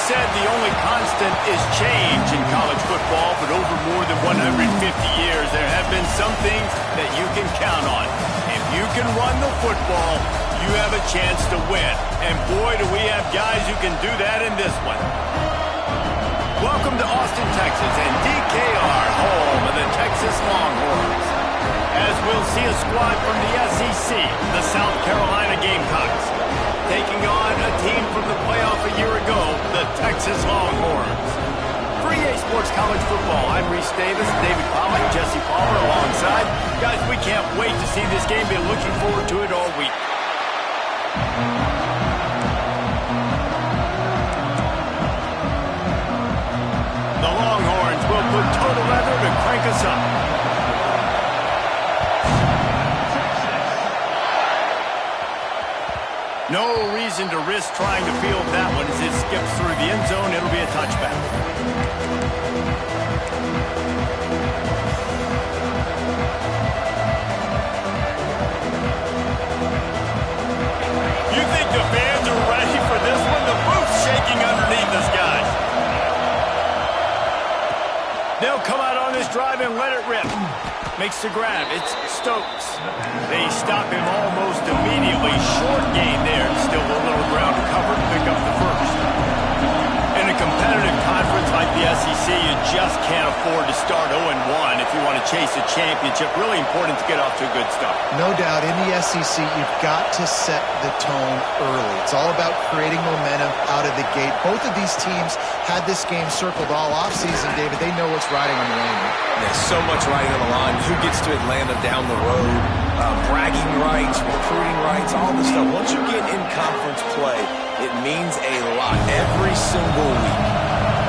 said the only constant is change in college football, but over more than 150 years, there have been some things that you can count on. If you can run the football, you have a chance to win. And boy, do we have guys who can do that in this one. Welcome to Austin, Texas, and DKR, home of the Texas Longhorns. As we'll see a squad from the SEC, the South Carolina Gamecocks, taking on a team from the playoff a year ago, the Texas Longhorns. For EA Sports College Football, I'm Reese Davis, David Pollock, Jesse Palmer alongside. Guys, we can't wait to see this game. Been looking forward to it all week. The Longhorns will put total leather to crank us up. No reason to risk trying to field that one as it skips through the end zone. It'll be a touchback. You think the fans are ready for this one? The boot's shaking underneath us, guys. They'll come out on this drive and let it rip. Makes the grab. It's Stokes. They stop him almost immediately. Short gain there. Still a little ground to cover to pick up the first. In a competitive conference like the SEC, you just can't afford to start 0-1 if you want to chase a championship. Really important to get off to a good start. No doubt, in the SEC, you've got to set the tone early. It's all about creating momentum out of the gate. Both of these teams had this game circled all offseason, David. They know what's riding on the line. There's so much riding on the line. Who gets to Atlanta down the road? Bragging rights, recruiting rights, all this stuff. Once you get in conference play, it means a lot every single week.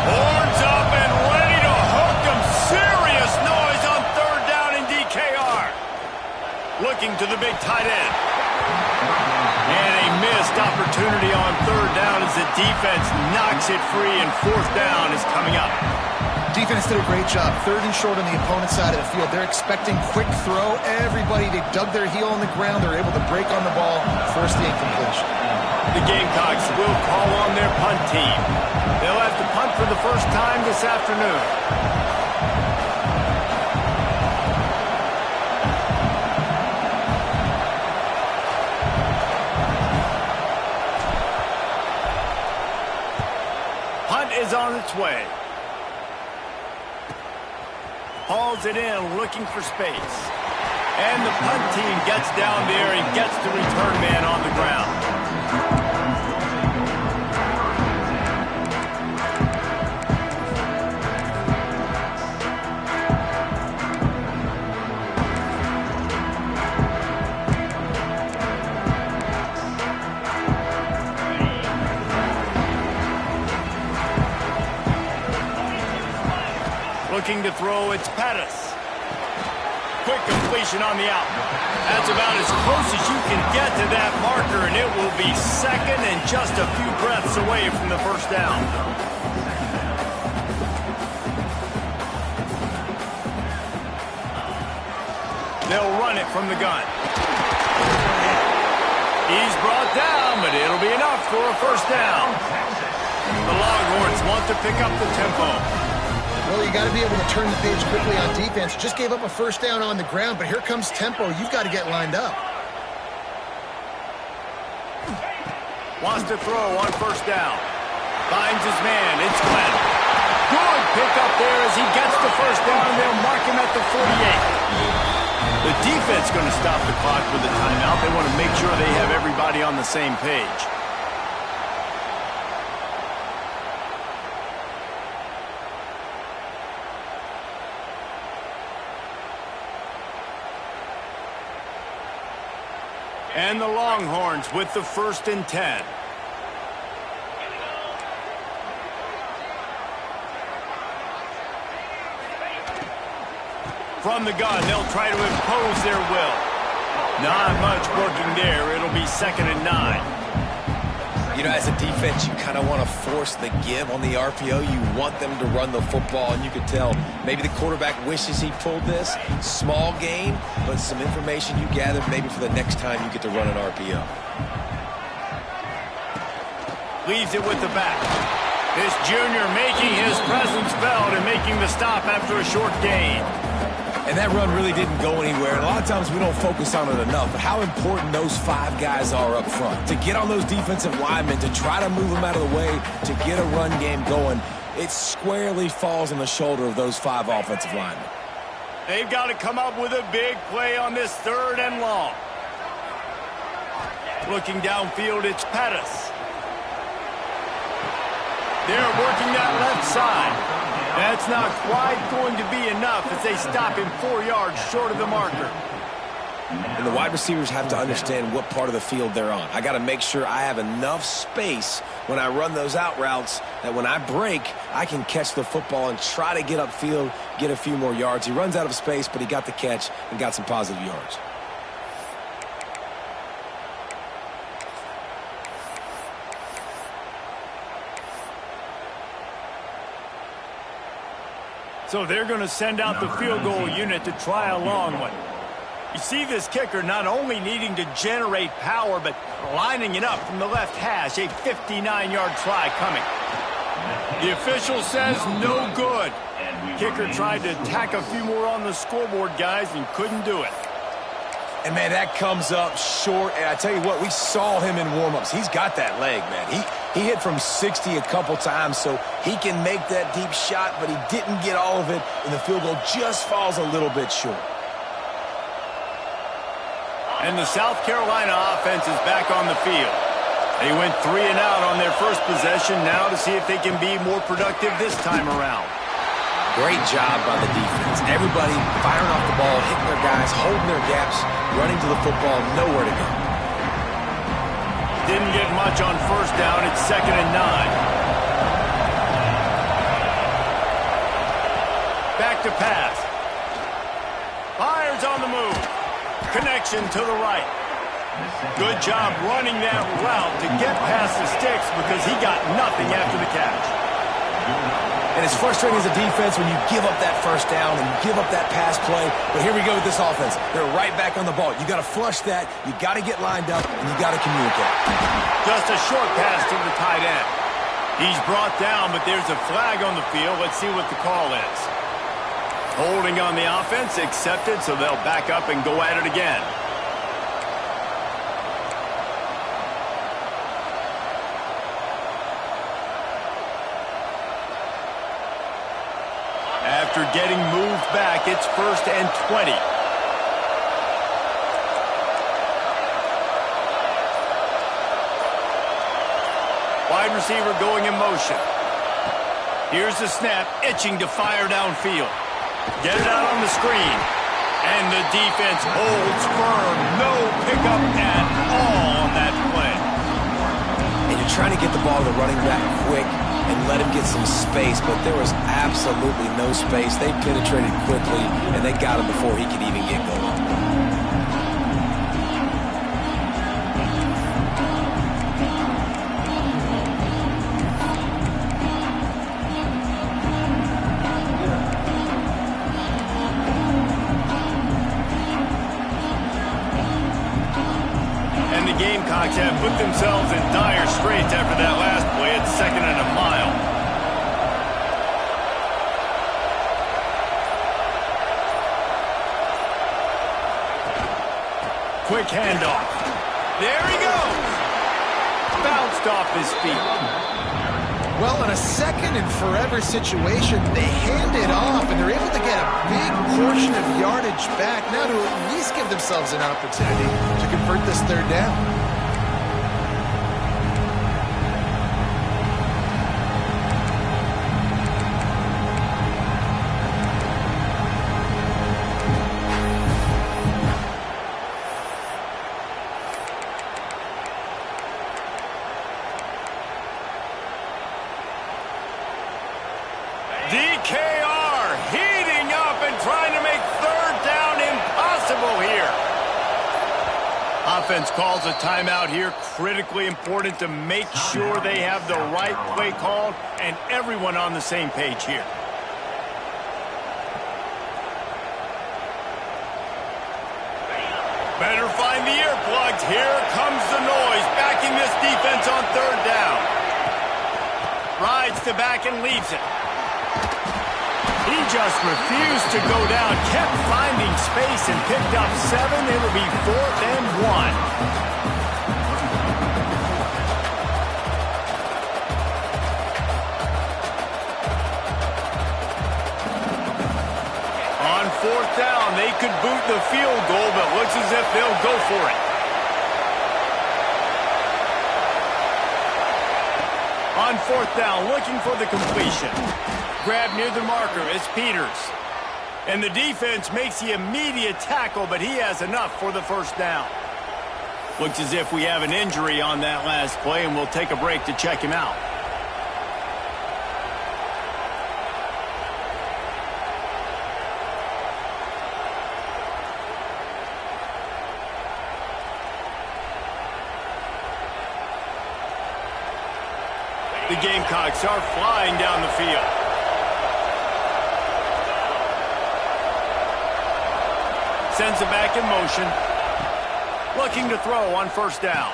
Horns up and ready to hook them. Serious noise on third down in DKR. Looking to the big tight end. And a missed opportunity on third down as the defense knocks it free, and fourth down is coming up. Defense did a great job. Third and short on the opponent's side of the field. They're expecting quick throw. Everybody, they dug their heel on the ground. They're able to break on the ball, force the incompletion. The Gamecocks will call on their punt team. They'll have to punt for the first time this afternoon. Punt is on its way. Hauls it in, looking for space. And the punt team gets down there and gets the return man on the ground. Looking to throw, it's Pettis. Quick completion on the out. That's about as close as you can get to that marker, and it will be second and just a few breaths away from the first down. They'll run it from the gun. He's brought down, but it'll be enough for a first down. The Longhorns want to pick up the tempo. Well, you got to be able to turn the page quickly on defense. Just gave up a first down on the ground, but here comes tempo. You've got to get lined up. Wants to throw on first down. Finds his man. It's Glenn. Good pickup there as he gets the first down. They'll mark him at the 48. The defense going to stop the clock with a timeout. They want to make sure they have everybody on the same page. And the Longhorns with the 1st and 10. From the gun, they'll try to impose their will. Not much working there. It'll be 2nd and 9. You know, as a defense, you kind of want to force the give on the RPO. You want them to run the football, and you could tell maybe the quarterback wishes he pulled this. Small gain, but some information you gathered maybe for the next time you get to run an RPO. Leaves it with the back. This junior making his presence felt and making the stop after a short gain. And that run really didn't go anywhere. And a lot of times we don't focus on it enough, but how important those 5 guys are up front. To get on those defensive linemen, to try to move them out of the way, to get a run game going, it squarely falls on the shoulder of those 5 offensive linemen. They've got to come up with a big play on this 3rd and long. Looking downfield, it's Pettis. They're working that left side. That's not quite going to be enough as they stop him 4 yards short of the marker. And the wide receivers have to understand what part of the field they're on. I got to make sure I have enough space when I run those out routes that when I break, I can catch the football and try to get upfield, get a few more yards. He runs out of space, but he got the catch and got some positive yards. So they're going to send out the field goal unit to try a long one. You see this kicker not only needing to generate power, but lining it up from the left hash, a 59-yard try coming. The official says no good. Kicker tried to tack a few more on the scoreboard, guys, and couldn't do it. And, man, that comes up short. And I tell you what, we saw him in warm-ups. He's got that leg, man. He hit from 60 a couple times, so he can make that deep shot, but he didn't get all of it, and the field goal just falls a little bit short. And the South Carolina offense is back on the field. They went 3 and out on their first possession, now to see if they can be more productive this time around. Great job by the defense. Everybody firing off the ball, hitting their guys, holding their gaps, running to the football, nowhere to go. Didn't get much on first down. It's 2nd and 9. Back to pass. Fires on the move. Connection to the right. Good job running that route to get past the sticks because he got nothing after the catch. And it's frustrating as a defense when you give up that first down and give up that pass play. But here we go with this offense. They're right back on the ball. You got to flush that. You got to get lined up, and you got to communicate. Just a short pass to the tight end. He's brought down, but there's a flag on the field. Let's see what the call is. Holding on the offense, accepted, so they'll back up and go at it again. After getting moved back, it's 1st and 20. Wide receiver going in motion. Here's the snap, itching to fire downfield. Get it out on the screen. And the defense holds firm. No pickup at all on that play. And you're trying to get the ball to the running back quick and let him get some space, but there was absolutely no space. They penetrated quickly, and they got him before he could even get going. And the Gamecocks have put themselves in dire straits after that last play. It's 2nd and a mile. Quick handoff. There he goes. Bounced off his feet. Well, in a 2nd and forever situation, they hand it off, and they're able to get a big portion of yardage back now to at least give themselves an opportunity to convert this 3rd down. DKR heating up and trying to make 3rd down impossible here. Offense calls a timeout here. Critically important to make sure they have the right play called and everyone on the same page here. Better find the earplugs. Here comes the noise, backing this defense on 3rd down. Rides to back and leaves it. He just refused to go down, kept finding space and picked up 7. It'll be 4th and 1. On 4th down, they could boot the field goal, but looks as if they'll go for it. On 4th down, looking for the completion. Grab near the marker, it's Peters. And the defense makes the immediate tackle, but he has enough for the 1st down. Looks as if we have an injury on that last play, and we'll take a break to check him out. The Gamecocks are flying down the field. Sends it back in motion. Looking to throw on 1st down.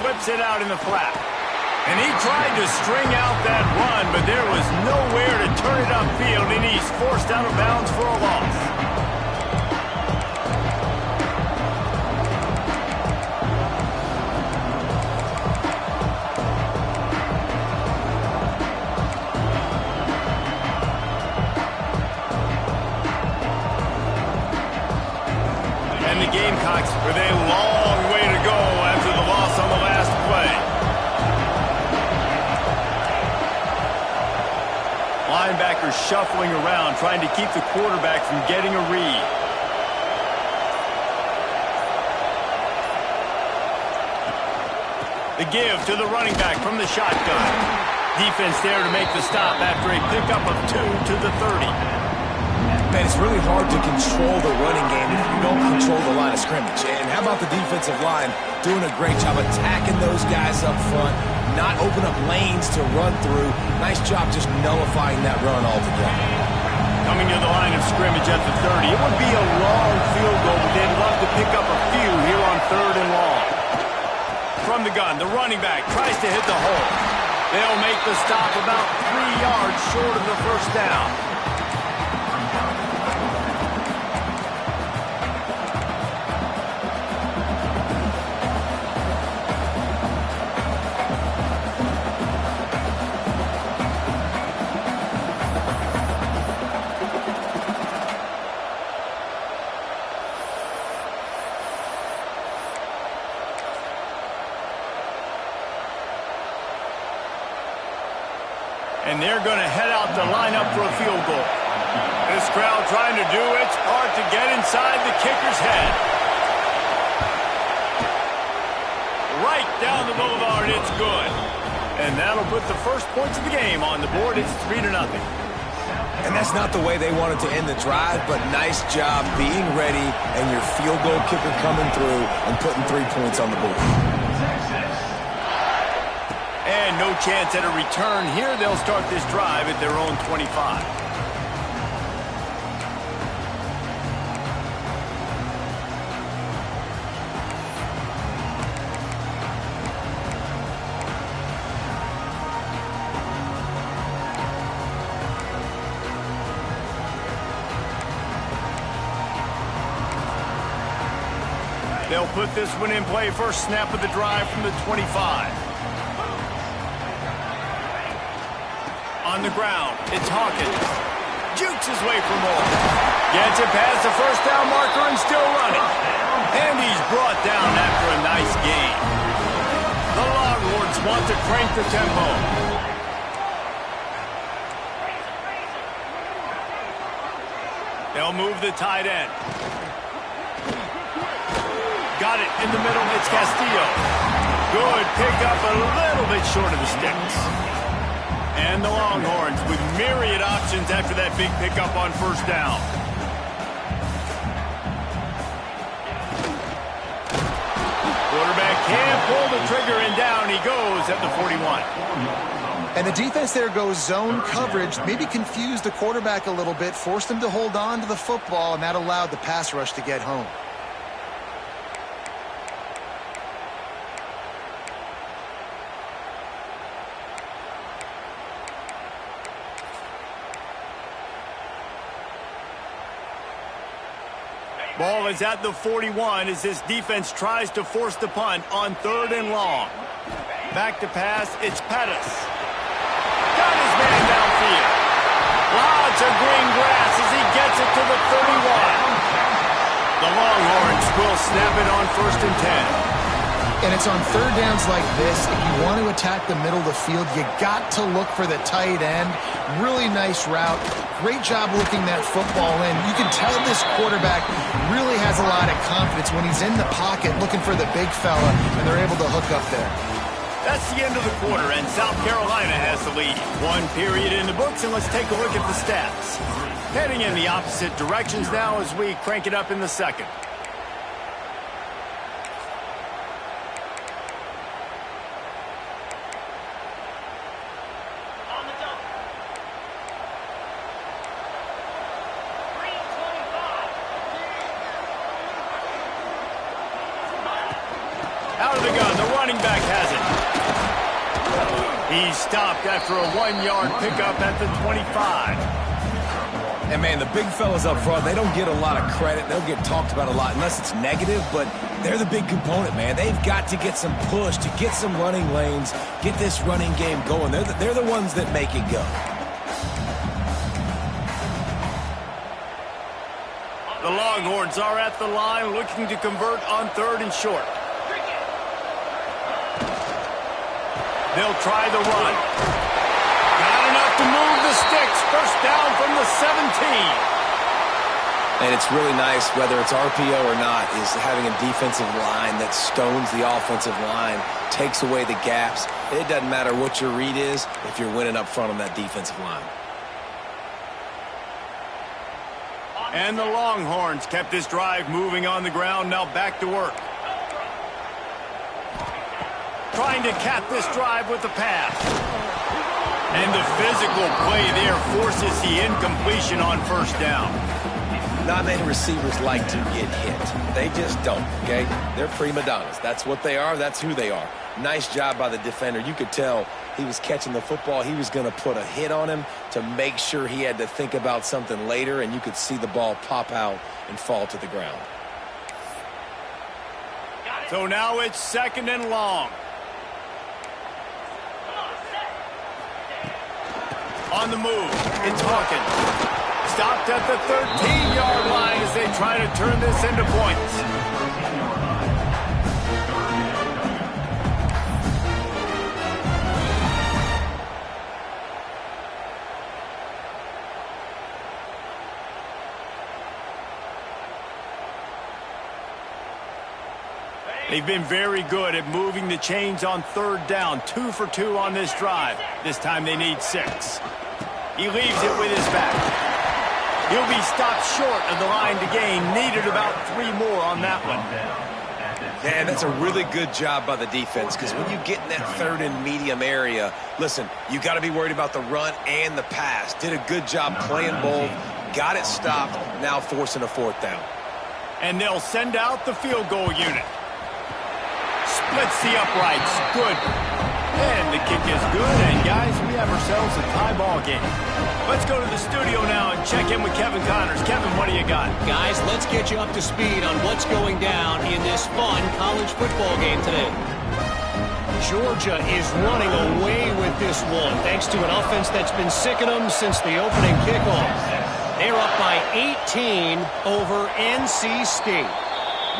Flips it out in the flat. And he tried to string out that run, but there was nowhere to turn it upfield, and he's forced out of bounds for a loss. Gamecocks with a long way to go after the loss on the last play. Linebackers shuffling around, trying to keep the quarterback from getting a read. The give to the running back from the shotgun. Defense there to make the stop after a pickup of 2 to the 30. Man, it's really hard to control the running game if you don't control the line of scrimmage. And how about the defensive line doing a great job attacking those guys up front, not open up lanes to run through. Nice job just nullifying that run altogether. Coming to the line of scrimmage at the 30. It would be a long field goal, but they'd love to pick up a few here on 3rd and long. From the gun, the running back tries to hit the hole. They'll make the stop about 3 yards short of the 1st down. And they're going to head out to line up for a field goal. This crowd trying to do its part to get inside the kicker's head. Right down the boulevard, it's good. And that'll put the first points of the game on the board. It's 3-0. And that's not the way they wanted to end the drive, but nice job being ready and your field goal kicker coming through and putting 3 points on the board. And no chance at a return here. They'll start this drive at their own 25. They'll put this one in play. First snap of the drive from the 25. On the ground, it's Hawkins. Jukes his way for more. Gets it past the 1st down marker and still running. And he's brought down after a nice gain. The Longhorns want to crank the tempo. They'll move the tight end. Got it in the middle. It's Castillo. Good pickup, a little bit short of the sticks. And the Longhorns with myriad options after that big pickup on 1st down. Quarterback can't pull the trigger, and down he goes at the 41. And the defense there goes zone coverage, maybe confused the quarterback a little bit, forced him to hold on to the football, and that allowed the pass rush to get home. Ball is at the 41 as this defense tries to force the punt on 3rd and long. Back to pass, it's Pettis. Got his man downfield. Lots of green grass as he gets it to the 31. The Longhorns will snap it on 1st and 10. And it's on 3rd downs like this. If you want to attack the middle of the field, you got to look for the tight end. Really nice route. Great job looking that football in. You can tell this quarterback really has a lot of confidence when he's in the pocket looking for the big fella, and they're able to hook up there. That's the end of the quarter, and South Carolina has the lead. 1 period in the books, and let's take a look at the stats. Heading in the opposite directions now as we crank it up in the 2nd. Out of the gun, the running back has it. He's stopped after a 1-yard pickup at the 25. And, man, the big fellas up front, they don't get a lot of credit. They'll get talked about a lot unless it's negative, but they're the big component, man. They've got to get some push, to get some running lanes, get this running game going. They're the ones that make it go. The Longhorns are at the line looking to convert on 3rd and short. They'll try the run. Got enough to move the sticks. 1st down from the 17. And it's really nice, whether it's RPO or not, is having a defensive line that stones the offensive line, takes away the gaps. It doesn't matter what your read is if you're winning up front on that defensive line. And the Longhorns kept this drive moving on the ground. Now back to work. Trying to cap this drive with the pass. And the physical play there forces the incompletion on 1st down. Not many receivers like to get hit. They just don't, okay? They're prima donnas. That's what they are. That's who they are. Nice job by the defender. You could tell he was catching the football. He was going to put a hit on him to make sure he had to think about something later, and you could see the ball pop out and fall to the ground. So now it's 2nd and long. On the move, it's Hawkins. Stopped at the 13-yard line as they try to turn this into points. They've been very good at moving the chains on 3rd down. 2 for 2 on this drive. This time they need 6. He leaves it with his back. He'll be stopped short of the line to gain. Needed about 3 more on that one. Man, that's a really good job by the defense, because when you get in that 3rd and medium area, listen, you got to be worried about the run and the pass. Did a good job playing both. Got it stopped. Now forcing a 4th down. And they'll send out the field goal unit. Splits the uprights. Good. And the kick is good. And, guys, we have ourselves a tie ball game. Let's go to the studio now and check in with Kevin Connors. Kevin, what do you got? Guys, let's get you up to speed on what's going down in this fun college football game today. Georgia is running away with this one, thanks to an offense that's been sicking them since the opening kickoff. They're up by 18 over NC State.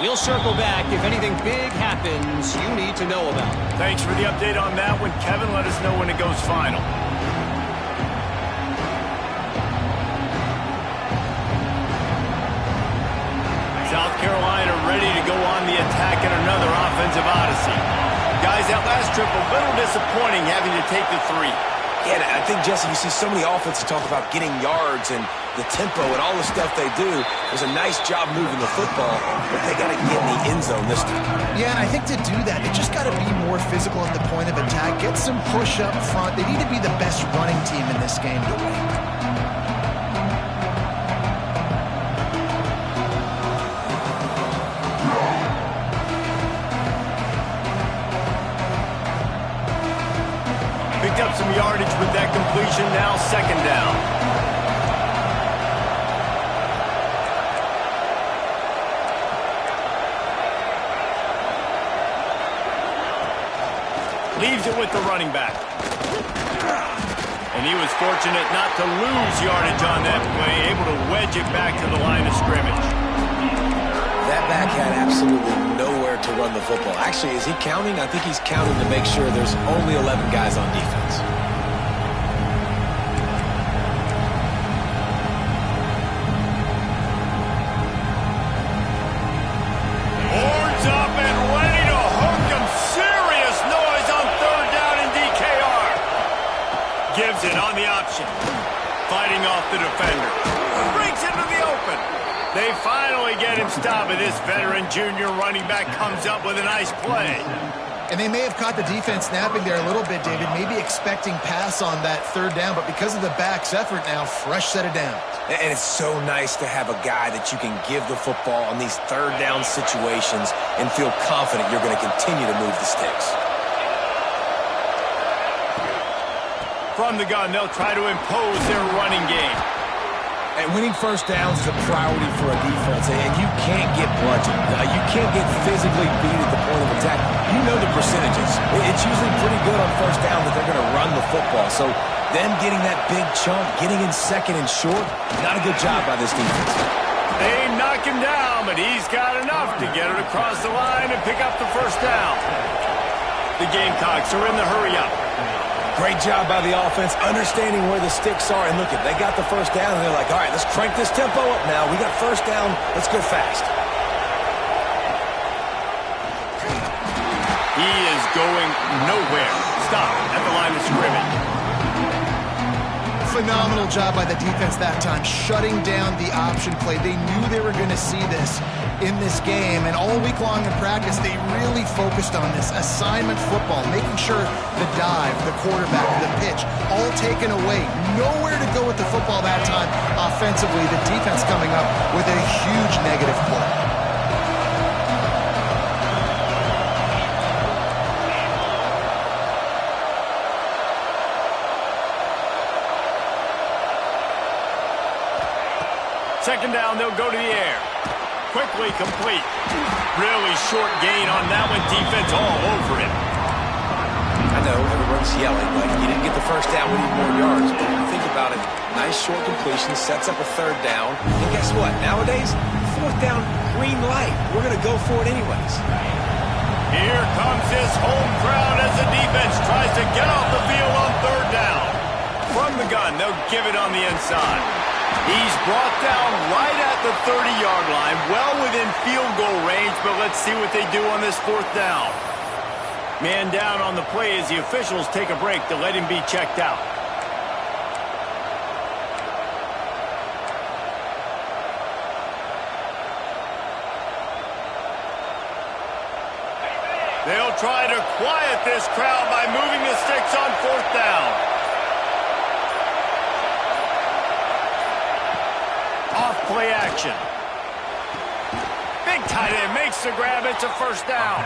We'll circle back if anything big happens you need to know about. Thanks for the update on that one, Kevin. Let us know when it goes final. South Carolina ready to go on the attack in another offensive odyssey. Guys, that last trip a little disappointing having to take the 3. Yeah, I think, Jesse, you see so many offenses talk about getting yards and the tempo and all the stuff they do. It was a nice job moving the football, but they got to get in the end zone this time. Yeah, and I think to do that, they just got to be more physical at the point of attack. Get some push up front. They need to be the best running team in this game to win. Picked up some yardage with that completion. Now 2nd down. Leaves it with the running back. And he was fortunate not to lose yardage on that play, able to wedge it back to the line of scrimmage. That back had absolutely nowhere to run the football. Actually, is he counting? I think he's counting to make sure there's only 11 guys on defense. Horns up and ready to hook him. Serious noise on third down in DKR. Gives it on the option. Fighting off the defender. Breaks into the open. They finally get him stopped, and this veteran junior running back comes up with a nice play. And they may have caught the defense napping there a little bit, David, maybe expecting pass on that third down, but because of the back's effort now, fresh set of downs. And it's so nice to have a guy that you can give the football on these third down situations and feel confident you're going to continue to move the sticks. From the gun, they'll try to impose their running game. And winning first downs is a priority for a defense, and you can't get bludgeoned. You can't get physically beat at the point of attack. You know the percentages. It's usually pretty good on first down that they're going to run the football. So them getting that big chunk, getting in second and short, not a good job by this defense. They knock him down, but he's got enough to get it across the line and pick up the first down. The Gamecocks are in the hurry-up. Great job by the offense, understanding where the sticks are. And look, if they got the first down, and they're like, all right, let's crank this tempo up now. We got first down. Let's go fast. He is going nowhere. Stop at the line of scrimmage. Phenomenal job by the defense that time, shutting down the option play. They knew they were going to see this in this game, and all week long in practice, they really focused on this assignment football, making sure the dive, the quarterback, the pitch, all taken away. Nowhere to go with the football that time offensively. The defense coming up with a huge negative play. Second down, they'll go to the air. Quickly complete. Really short gain on that one. Defense all over him. I know everyone's yelling, but you didn't get the first down. We need more yards. But when you think about it, nice short completion, sets up a third down. And guess what? Nowadays, fourth down, green light. We're going to go for it anyways. Here comes this home crowd as the defense tries to get off the field on third down. From the gun, they'll give it on the inside. He's brought down right at the 30-yard line, well within field goal range, but let's see what they do on this fourth down. Man down on the play as the officials take a break to let him be checked out. They'll try to quiet this crowd by moving the sticks on fourth down. Off-play action. Big tight end makes the grab. It's a first down.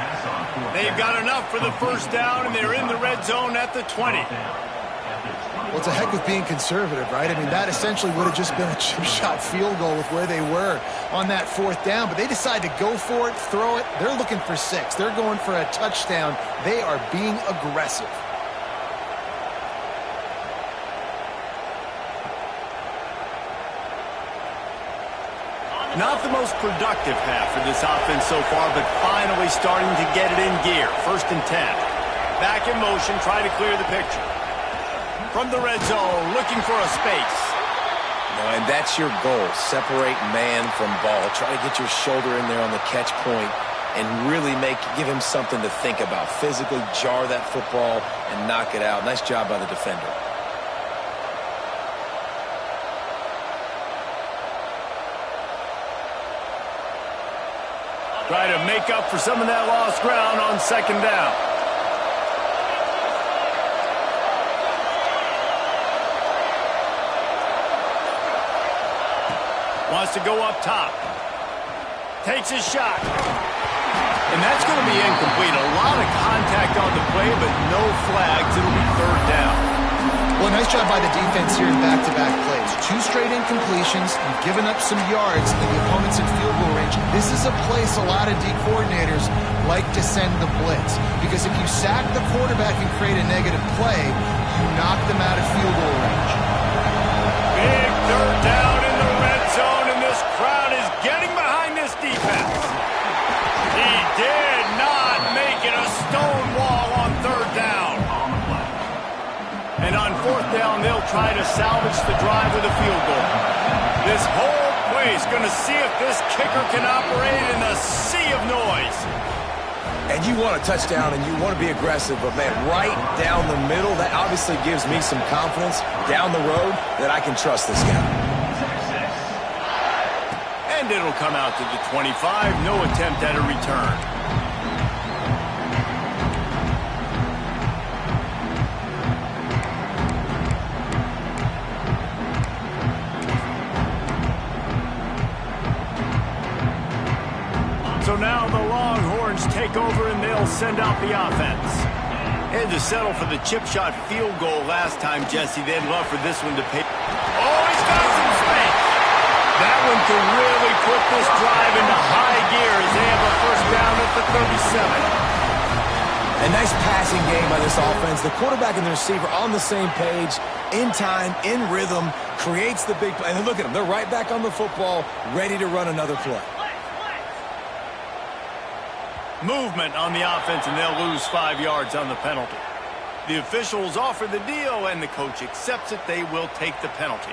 They've got enough for the first down, and they're in the red zone at the 20. Well, it's a heck of being conservative, right? I mean, that essentially would have just been a chip shot field goal with where they were on that fourth down, but they decide to go for it, throw it. They're looking for 6. They're going for a touchdown. They are being aggressive. Not the most productive half for this offense so far, but finally starting to get it in gear. First and 10. Back in motion, try to clear the picture. From the red zone, looking for a space. No, and that's your goal. Separate man from ball. Try to get your shoulder in there on the catch point and really give him something to think about. Physically jar that football and knock it out. Nice job by the defender. Try to make up for some of that lost ground on second down. Wants to go up top. Takes his shot. And that's going to be incomplete. A lot of contact on the play, but no flags. It'll be third down. Well, nice job by the defense here in back-to-back plays. 2 straight incompletions and giving up some yards in the opponents in field goal range. This is a place a lot of D coordinators like to send the blitz, because if you sack the quarterback and create a negative play, you knock them out of field goal range. Big third down in the red zone, and this crowd is getting behind this defense. He did not make it a stone wall on third down. And on fourth down, they'll try to salvage the drive with a field goal. This whole place going to see if this kicker can operate in a sea of noise. And you want a touchdown and you want to be aggressive, but man, right down the middle, that obviously gives me some confidence down the road that I can trust this guy. And it'll come out to the 25, no attempt at a return. So now the Longhorns take over and they'll send out the offense. Had to settle for the chip shot field goal last time, Jesse. They'd love for this one to pay. Oh, he's got some space. That one can really put this drive into high gear as they have a first down at the 37. A nice passing game by this offense. The quarterback and the receiver on the same page, in time, in rhythm, creates the big play. And look at them. They're right back on the football, ready to run another play. Movement on the offense, and they'll lose 5 yards on the penalty. The officials offer the deal, and the coach accepts it. They will take the penalty.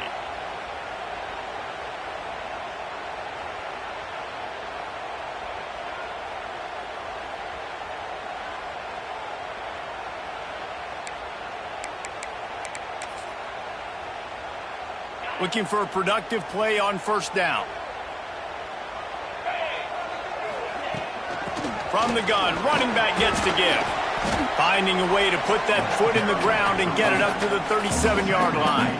Looking for a productive play on first down. From the gun, running back gets to give. Finding a way to put that foot in the ground and get it up to the 37-yard line.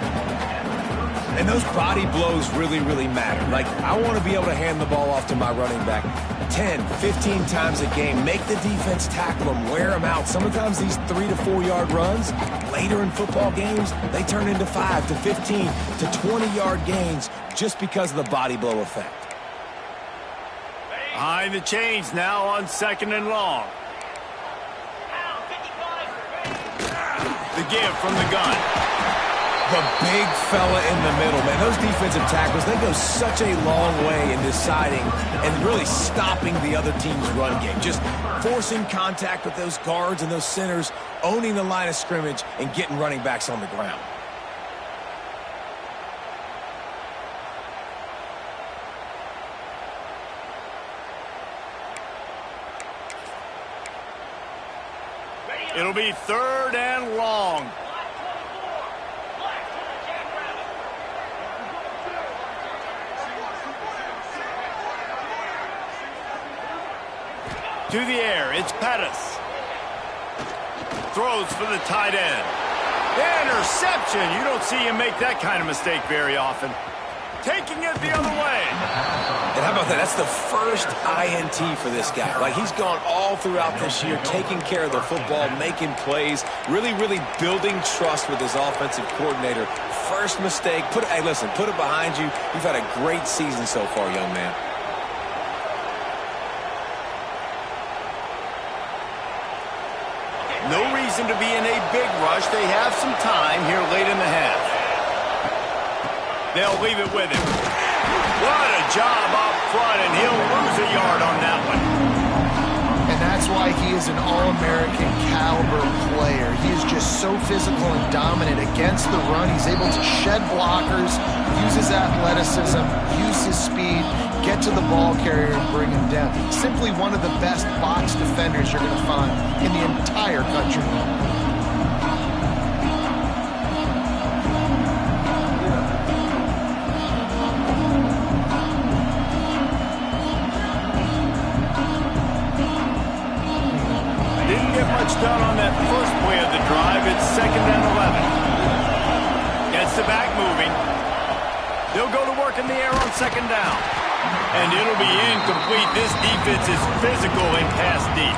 And those body blows really, really matter. Like, I want to be able to hand the ball off to my running back 10, 15 times a game. Make the defense tackle them, wear them out. Sometimes these 3 to 4 yard runs, later in football games, they turn into 5 to 15 to 20-yard gains just because of the body blow effect. Behind the chains now on second and long. The give from the gun. The big fella in the middle, man. Those defensive tackles, they go such a long way in deciding and really stopping the other team's run game. Just forcing contact with those guards and those centers, owning the line of scrimmage, and getting running backs on the ground. It'll be third and long. To the air, it's Pettis. Throws for the tight end. Interception. You don't see him make that kind of mistake very often. Taking it the other way. And how about that? That's the first INT for this guy. Like, he's gone all throughout this year, taking care of the football, making plays, really, really building trust with his offensive coordinator. First mistake. Hey, listen, put it behind you. You've had a great season so far, young man. No reason to be in a big rush. They have some time here late in the half. They'll leave it with him. What a job up front, and he'll lose a yard on that one. And that's why he is an All-American caliber player. He is just so physical and dominant against the run. He's able to shed blockers, use his athleticism, use his speed, get to the ball carrier and bring him down. Simply one of the best box defenders you're going to find in the entire country. Done on that first play of the drive. It's second and 11. Gets the back moving. They'll go to work in the air on second down. And it'll be incomplete. This defense is physical and pass deep.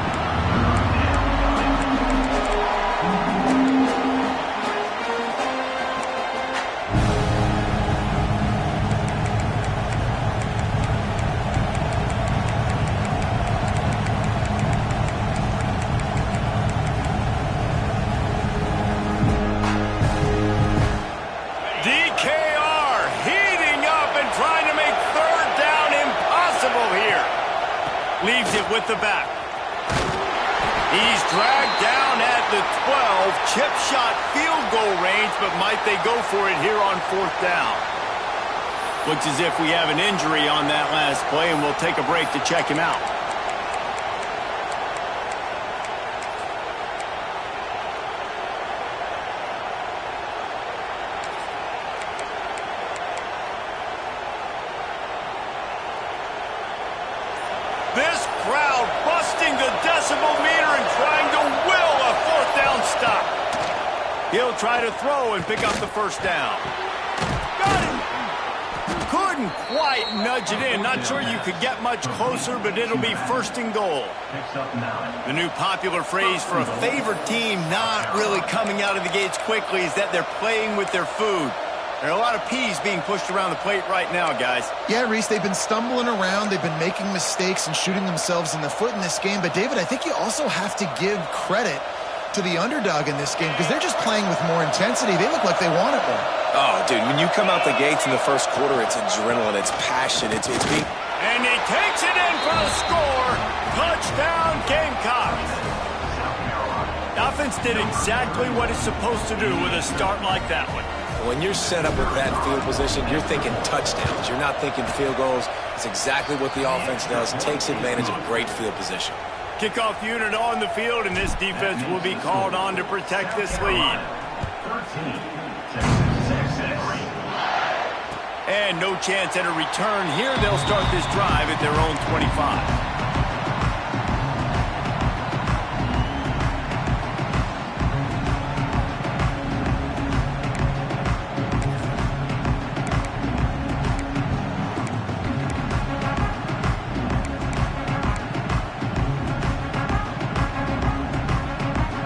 Leaves it with the back. He's dragged down at the 12. Chip shot field goal range, but might they go for it here on 4th down? Looks as if we have an injury on that last play, and we'll take a break to check him out. This crowd busting the decibel meter and trying to will a 4th down stop. He'll try to throw and pick up the 1st down. Got him. Couldn't quite nudge it in. Not sure you could get much closer, but it'll be 1st and goal. The new popular phrase for a favored team not really coming out of the gates quickly is that they're playing with their food. There are a lot of peas being pushed around the plate right now, guys. Yeah, Reese, they've been stumbling around. They've been making mistakes and shooting themselves in the foot in this game. But, David, I think you also have to give credit to the underdog in this game because they're just playing with more intensity. They look like they want it more. Oh, dude, when you come out the gates in the 1st quarter, it's adrenaline, it's passion, it's being... And he takes it in for the score. Touchdown, Gamecocks. The offense did exactly what it's supposed to do with a start like that one. When you're set up with that field position, you're thinking touchdowns. You're not thinking field goals. It's exactly what the offense does. Takes advantage of great field position. Kickoff unit on the field, and this defense will be called on to protect this lead. And no chance at a return here. They'll start this drive at their own 25.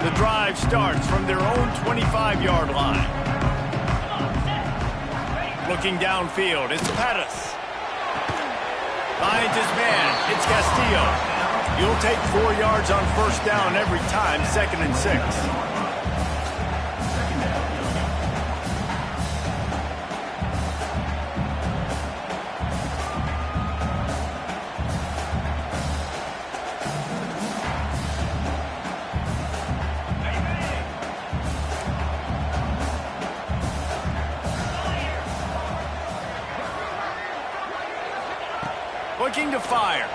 The drive starts from their own 25-yard line. Looking downfield, it's Pettis. Finds his man, it's Castillo. You'll take 4 yards on 1st down every time, 2nd and 6. Looking to fire.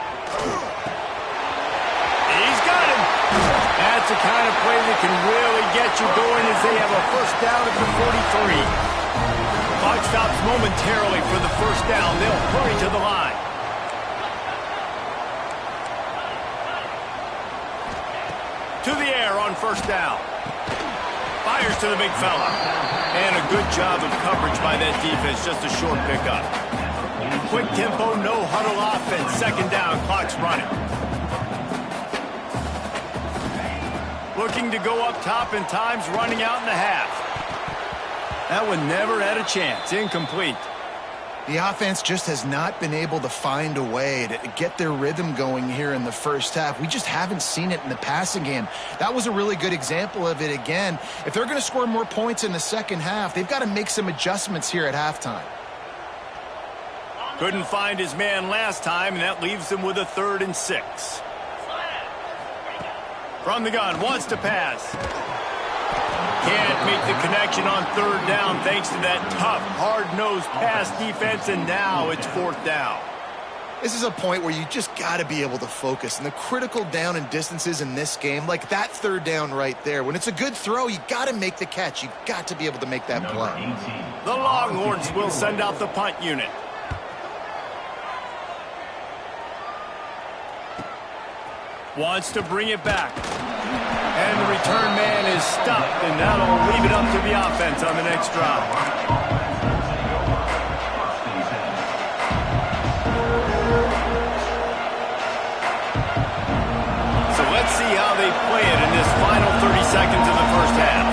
He's got him. That's the kind of play that can really get you going as they have a 1st down at the 43. Clock stops momentarily for the 1st down. They'll hurry to the line. To the air on 1st down. Fires to the big fella. And a good job of coverage by that defense. Just a short pickup. Quick tempo, no huddle offense. 2nd down, clock's running. Looking to go up top, and time's running out in the half. That one never had a chance. Incomplete. The offense just has not been able to find a way to get their rhythm going here in the 1st half. We just haven't seen it in the passing game. That was a really good example of it again. If they're going to score more points in the 2nd half, they've got to make some adjustments here at halftime. Couldn't find his man last time, and that leaves him with a 3rd and 6. From the gun, wants to pass. Can't make the connection on 3rd down thanks to that tough, hard-nosed pass defense, and now it's 4th down. This is a point where you just got to be able to focus. And the critical down and distances in this game, like that 3rd down right there, when it's a good throw, you got to make the catch. You got to be able to make that play. The Longhorns will send out the punt unit. Wants to bring it back. And the return man is stopped, and that'll leave it up to the offense on the next drive. So let's see how they play it in this final 30 seconds of the 1st half.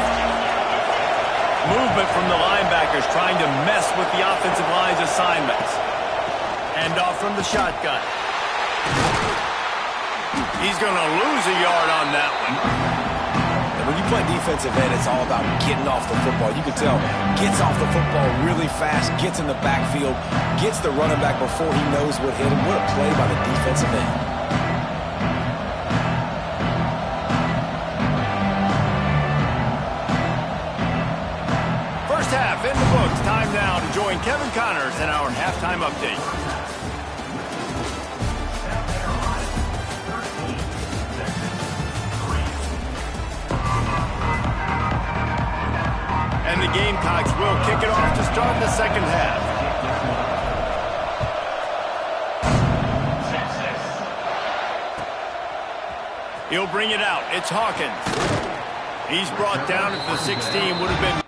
Movement from the linebackers trying to mess with the offensive line's assignments. Hand off from the shotgun. He's going to lose a yard on that one. And when you play defensive end, it's all about getting off the football. You can tell, gets off the football really fast, gets in the backfield, gets the running back before he knows what hit him. What a play by the defensive end. join Kevin Connors in our halftime update. And the Gamecocks will kick it off to start the second half. He'll bring it out. It's Hawkins. He's brought down at the 16. Would have been...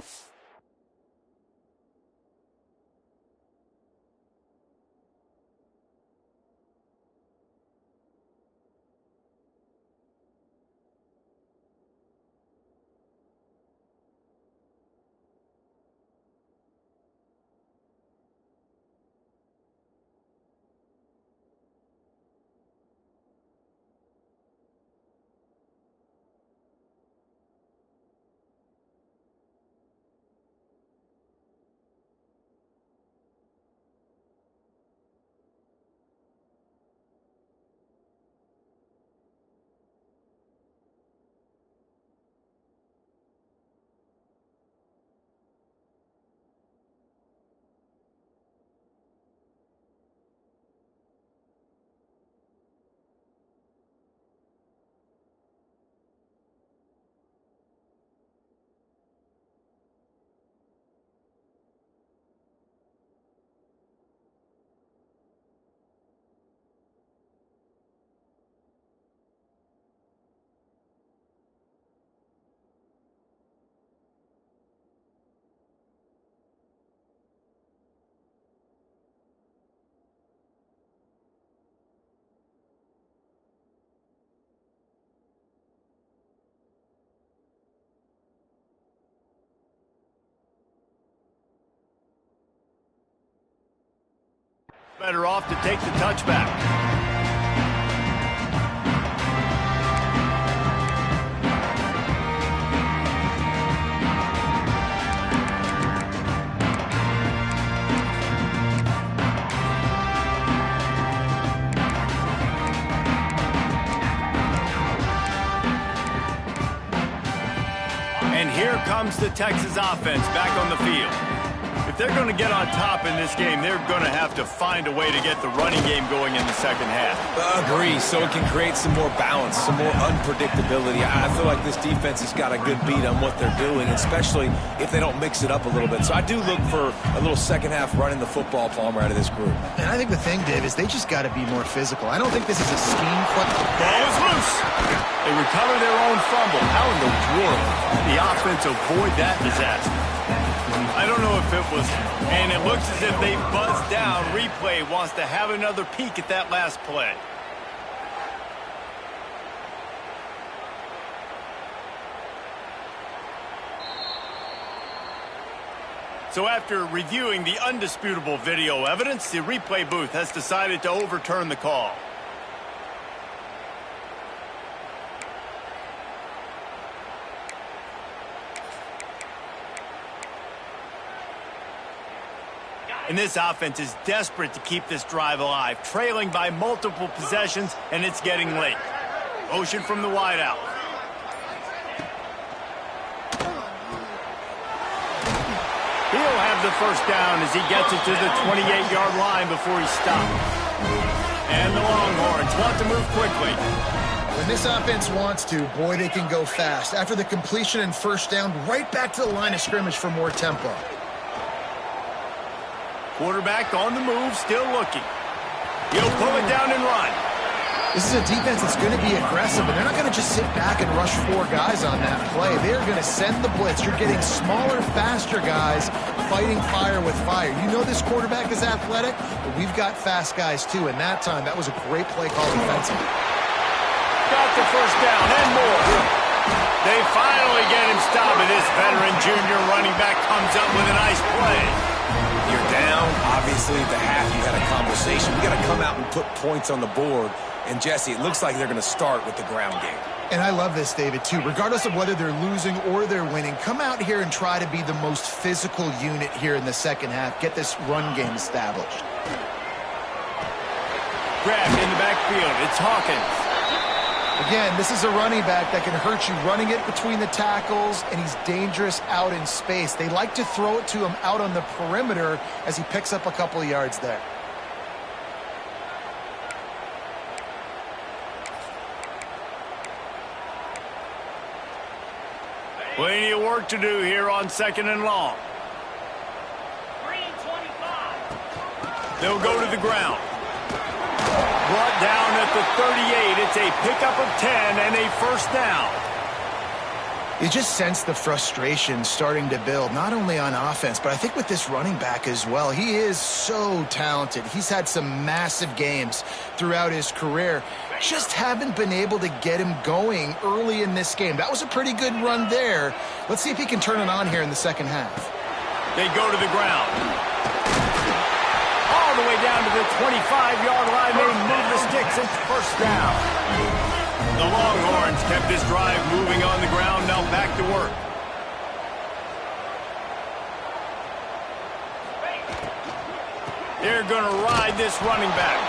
Better off to take the touchback. And here comes the Texas offense back on the field. If they're going to get on top in this game, they're going to have to find a way to get the running game going in the second half. Agree, so it can create some more balance, some more unpredictability. I feel like this defense has got a good beat on what they're doing, especially if they don't mix it up a little bit. So I do look for a little second half running the football, Palmer, out of this group. And I think the thing, Dave, is they just got to be more physical. I don't think this is a scheme play. Ball is loose. They recover their own fumble. How in the world did the offense avoid that disaster? I don't know if it was, and it looks as if they buzzed down. Replay wants to have another peek at that last play. So after reviewing the undisputable video evidence, the replay booth has decided to overturn the call. And this offense is desperate to keep this drive alive, trailing by multiple possessions, and it's getting late. Motion from the wideout. He'll have the first down as he gets it to the 28-yard line before he's stopped. And the Longhorns want to move quickly. When this offense wants to, boy, they can go fast. After the completion and first down, right back to the line of scrimmage for more tempo. Quarterback on the move, still looking. He'll pull it down and run. This is a defense that's going to be aggressive, and they're not going to just sit back and rush four guys on that play. They're going to send the blitz. You're getting smaller, faster guys fighting fire with fire. You know this quarterback is athletic, but we've got fast guys too, and that time, that was a great play call defensively. Got the first down and more. They finally get him stopped, and this veteran junior running back comes up with a nice play. You're down. Obviously, at the half, you had a conversation. You got to come out and put points on the board. And, Jesse, it looks like they're going to start with the ground game. And I love this, David, too. Regardless of whether they're losing or they're winning, come out here and try to be the most physical unit here in the second half. Get this run game established. Grabbed in the backfield. It's Hawkins. Again, this is a running back that can hurt you running it between the tackles, and he's dangerous out in space. They like to throw it to him out on the perimeter as he picks up a couple of yards there. Plenty of work to do here on 2nd and long. They'll go to the ground. Brought down at the 38. It's a pickup of 10 and a first down. You just sense the frustration starting to build, not only on offense, but I think with this running back as well. He is so talented. He's had some massive games throughout his career. Just haven't been able to get him going early in this game. That was a pretty good run there. Let's see if he can turn it on here in the second half. They go to the ground. All the way down to the 25-yard line. They move the sticks. It's first down. The Longhorns kept this drive moving on the ground. Now back to work. They're going to ride this running back.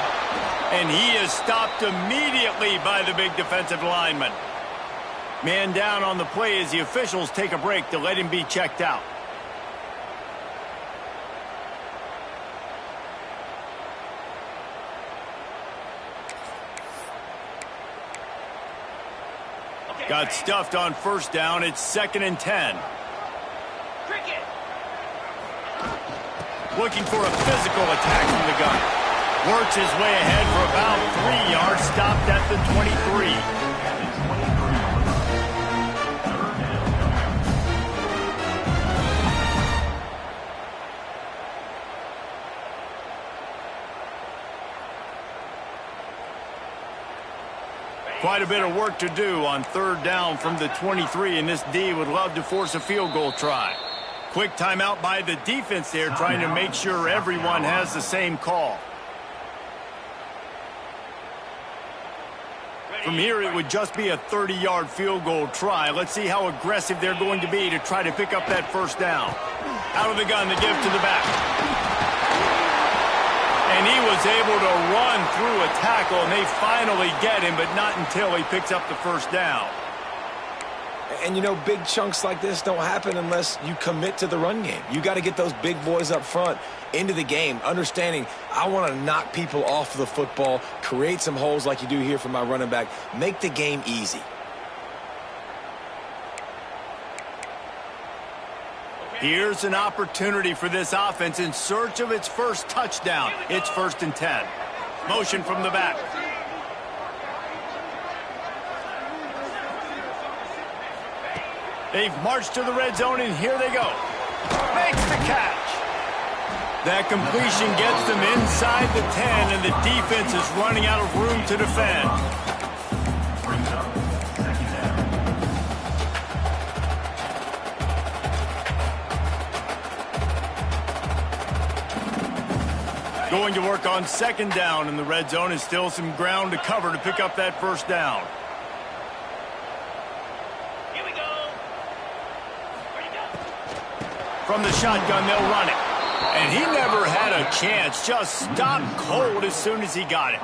And he is stopped immediately by the big defensive lineman. Man down on the play as the officials take a break to let him be checked out. Got stuffed on first down. It's 2nd and 10. Looking for a physical attack from the gun. Works his way ahead for about 3 yards. Stopped at the 23. Quite a bit of work to do on 3rd down from the 23, and this D would love to force a field goal try. Quick timeout by the defense there, trying to make sure everyone has the same call. From here, it would just be a 30-yard field goal try. Let's see how aggressive they're going to be to try to pick up that first down. Out of the gun, the give to the back. And he was able to run through a tackle, and they finally get him, but not until he picks up the first down. And, you know, big chunks like this don't happen unless you commit to the run game. You got to get those big boys up front into the game, understanding I want to knock people off the football, create some holes like you do here for my running back, make the game easy. Here's an opportunity for this offense in search of its first touchdown. It's 1st and 10. Motion from the back. They've marched to the red zone, and here they go. Makes the catch. That completion gets them inside the 10, and the defense is running out of room to defend. Going to work on 2nd down in the red zone, and still some ground to cover to pick up that first down. Here we go. From the shotgun, they'll run it. And he never had a chance, just stopped cold as soon as he got it.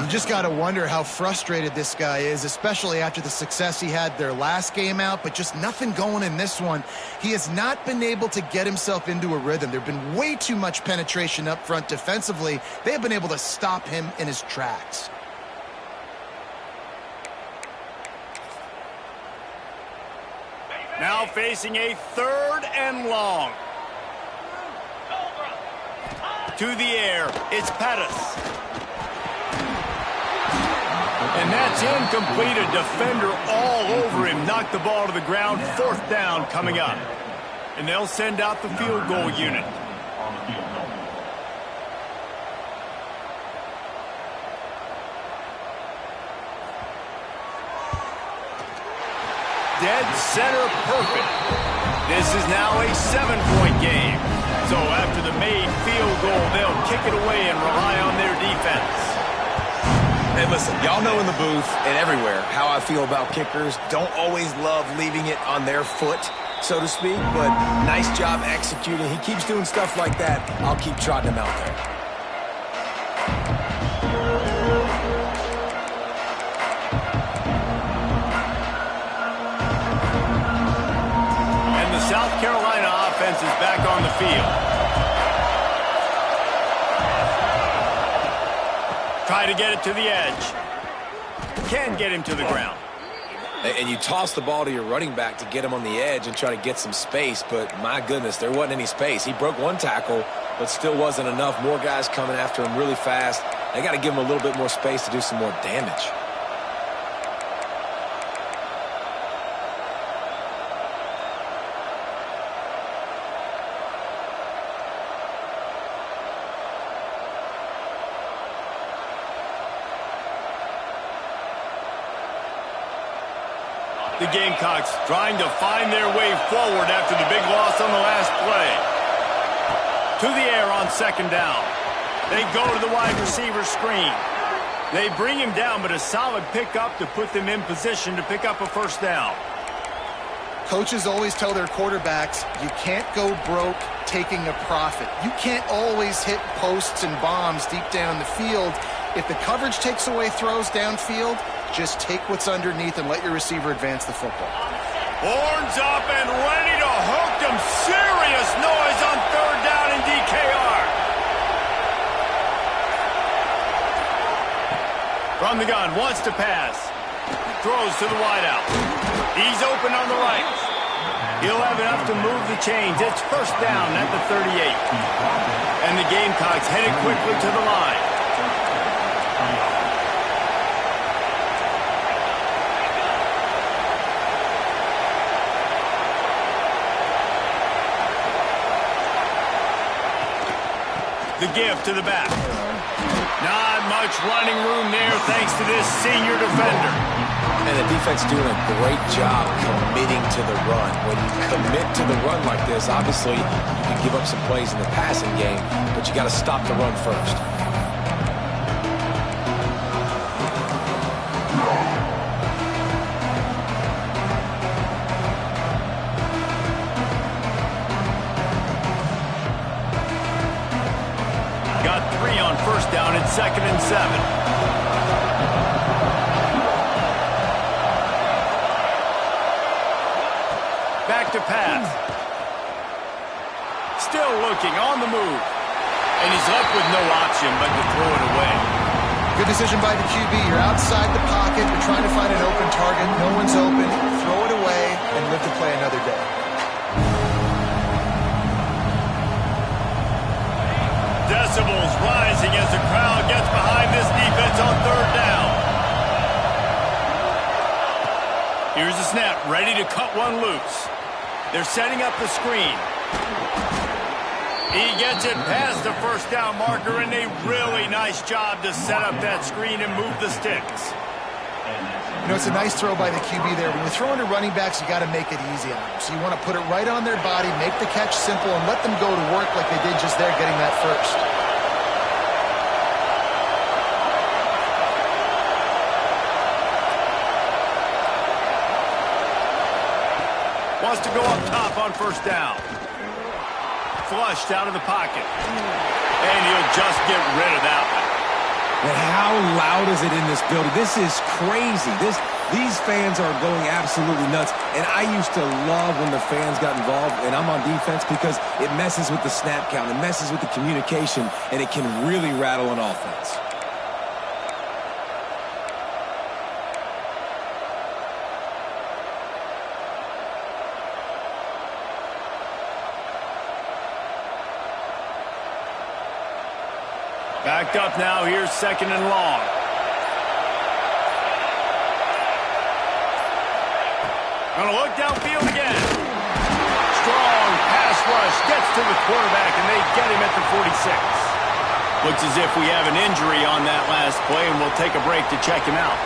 You just got to wonder how frustrated this guy is, especially after the success he had their last game out, but just nothing going in this one. He has not been able to get himself into a rhythm. There have been way too much penetration up front defensively. They have been able to stop him in his tracks. Now facing a 3rd and long. To the air, it's Pettis. And that's incomplete. A defender all over him. Knocked the ball to the ground. 4th down coming up. And they'll send out the field goal unit. Dead center perfect. This is now a 7-point game. So after the made field goal, they'll kick it away and rely on their defense. Hey, listen, y'all know in the booth and everywhere how I feel about kickers. Don't always love leaving it on their foot, so to speak, but nice job executing. He keeps doing stuff like that. I'll keep trotting him out there. to get it to the edge. Can get him to the ground. And you toss the ball to your running back to get him on the edge and try to get some space, but my goodness, there wasn't any space. He broke one tackle, but still wasn't enough. More guys coming after him really fast. They got to give him a little bit more space to do some more damage. The Gamecocks trying to find their way forward after the big loss on the last play. To the air on second down. They go to the wide receiver screen. They bring him down, but a solid pickup to put them in position to pick up a first down. Coaches always tell their quarterbacks, you can't go broke taking a profit. You can't always hit posts and bombs deep down the field. If the coverage takes away throws downfield, just take what's underneath and let your receiver advance the football. Horns up and ready to hook them. Serious noise on third down in DKR. From the gun, wants to pass. Throws to the wideout. He's open on the right. He'll have enough to move the chains. It's first down at the 38. And the Gamecocks headed quickly to the line. The give to the back. Not much running room there thanks to this senior defender. And the defense doing a great job committing to the run. When you commit to the run like this, obviously you can give up some plays in the passing game, but you got to stop the run first. First down and 2nd and 7. Back to pass. Still looking on the move. And he's left with no option but to throw it away. Good decision by the QB. You're outside the pocket. You're trying to find an open target. No one's open. Throw it away and live to play another day. Decibels rising as the crowd gets behind this defense on third down. Here's the snap, ready to cut one loose. They're setting up the screen. He gets it past the first down marker, and a really nice job to set up that screen and move the sticks. You know, it's a nice throw by the QB there. When you're throwing to running backs, you got to make it easy on them. So you want to put it right on their body, make the catch simple, and let them go to work like they did just there, getting that first. Wants to go up top on first down. Flushed out of the pocket. And he'll just get rid of that one. And how loud is it in this building? This is crazy. These fans are going absolutely nuts. And I used to love when the fans got involved, and I'm on defense, because it messes with the snap count. It messes with the communication, and it can really rattle an offense. Backed up now, here's 2nd and long. Gonna look downfield again. Strong pass rush, gets to the quarterback, and they get him at the 46. Looks as if we have an injury on that last play, and we'll take a break to check him out.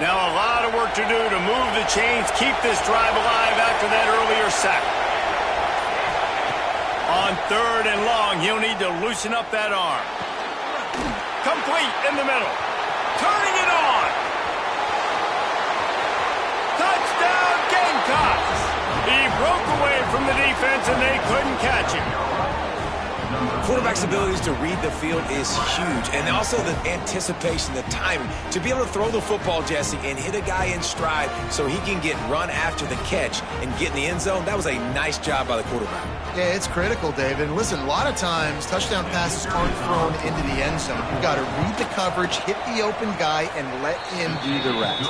Now a lot of work to do to move the chains, keep this drive alive after that earlier sack. On 3rd and long, he'll need to loosen up that arm. Complete in the middle. Turning it on. Broke away from the defense, and they couldn't catch him. Quarterback's abilities to read the field is huge, and also the anticipation, the timing. To be able to throw the football, Jesse, and hit a guy in stride so he can get run after the catch and get in the end zone, that was a nice job by the quarterback. Yeah, it's critical, David. And listen, a lot of times, touchdown passes aren't thrown into the end zone. You've got to read the coverage, hit the open guy, and let him do the rest.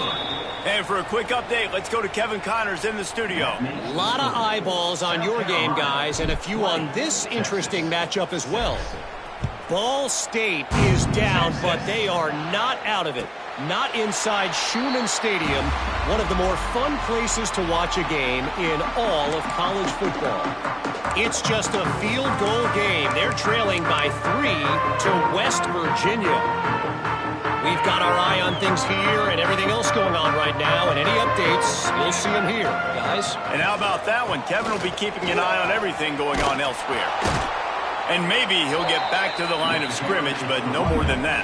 And for a quick update, let's go to Kevin Connors in the studio. A lot of eyeballs on your game, guys, and a few on this interesting matchup as well. Ball State is down, but they are not out of it. Not inside Schumann Stadium, one of the more fun places to watch a game in all of college football. It's just a field goal game. They're trailing by 3 to West Virginia. We've got our eye on things here and everything else going on right now, and any updates, you'll see them here, guys. And how about that one? Kevin will be keeping an eye on everything going on elsewhere. And maybe he'll get back to the line of scrimmage, but no more than that.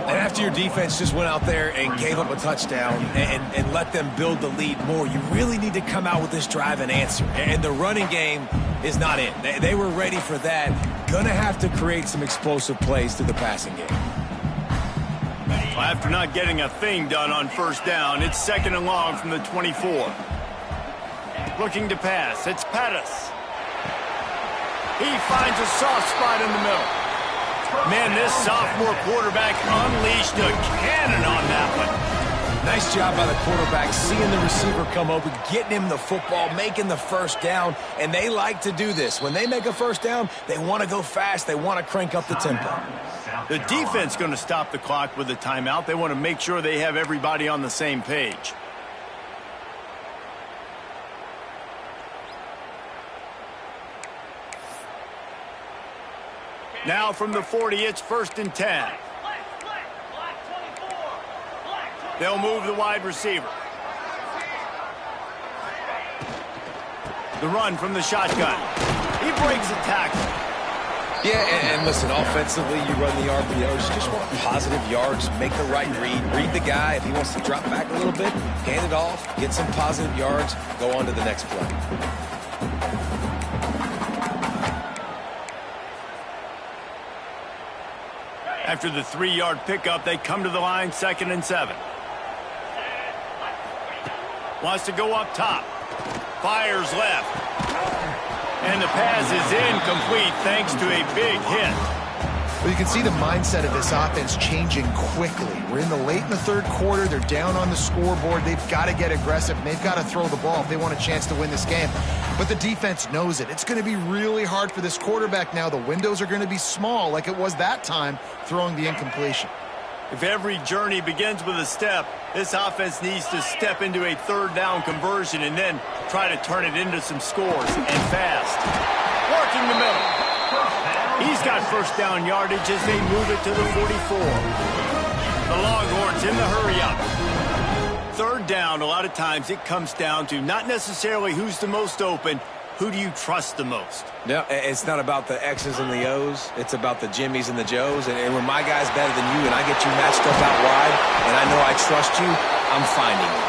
And after your defense just went out there and gave up a touchdown and let them build the lead more, you really need to come out with this drive and answer. And the running game is not in. They were ready for that. Gonna have to create some explosive plays through the passing game. After not getting a thing done on first down, it's 2nd and long from the 24. Looking to pass, it's Pettis. He finds a soft spot in the middle. Man, this sophomore quarterback unleashed a cannon on that one. Nice job by the quarterback, seeing the receiver come open, getting him the football, making the first down, and they like to do this. When they make a first down, they want to go fast. They want to crank up the tempo. The defense going to stop the clock with a timeout. They want to make sure they have everybody on the same page. Now from the 40, it's 1st and 10. They'll move the wide receiver. The run from the shotgun. He breaks a tackle. Yeah, and listen, offensively, you run the RPOs. You just want positive yards, make the right read the guy. If he wants to drop back a little bit, hand it off, get some positive yards, go on to the next play. After the 3-yard pickup, they come to the line, 2nd and 7. Wants to go up top. Fires left. And the pass is incomplete thanks to a big hit. Well, you can see the mindset of this offense changing quickly. We're late in the 3rd quarter. They're down on the scoreboard. They've got to get aggressive. And they've got to throw the ball if they want a chance to win this game. But the defense knows it. It's going to be really hard for this quarterback now. The windows are going to be small like it was that time throwing the incompletion. If every journey begins with a step, this offense needs to step into a 3rd down conversion and then try to turn it into some scores, and fast. Working the middle. He's got first down yardage as they move it to the 44. The Longhorns in the hurry-up. 3rd down, a lot of times it comes down to not necessarily who's the most open, who do you trust the most? No, it's not about the X's and the O's. It's about the Jimmies and the Joes. And when my guy's better than you and I get you matched up out wide and I know I trust you, I'm finding you.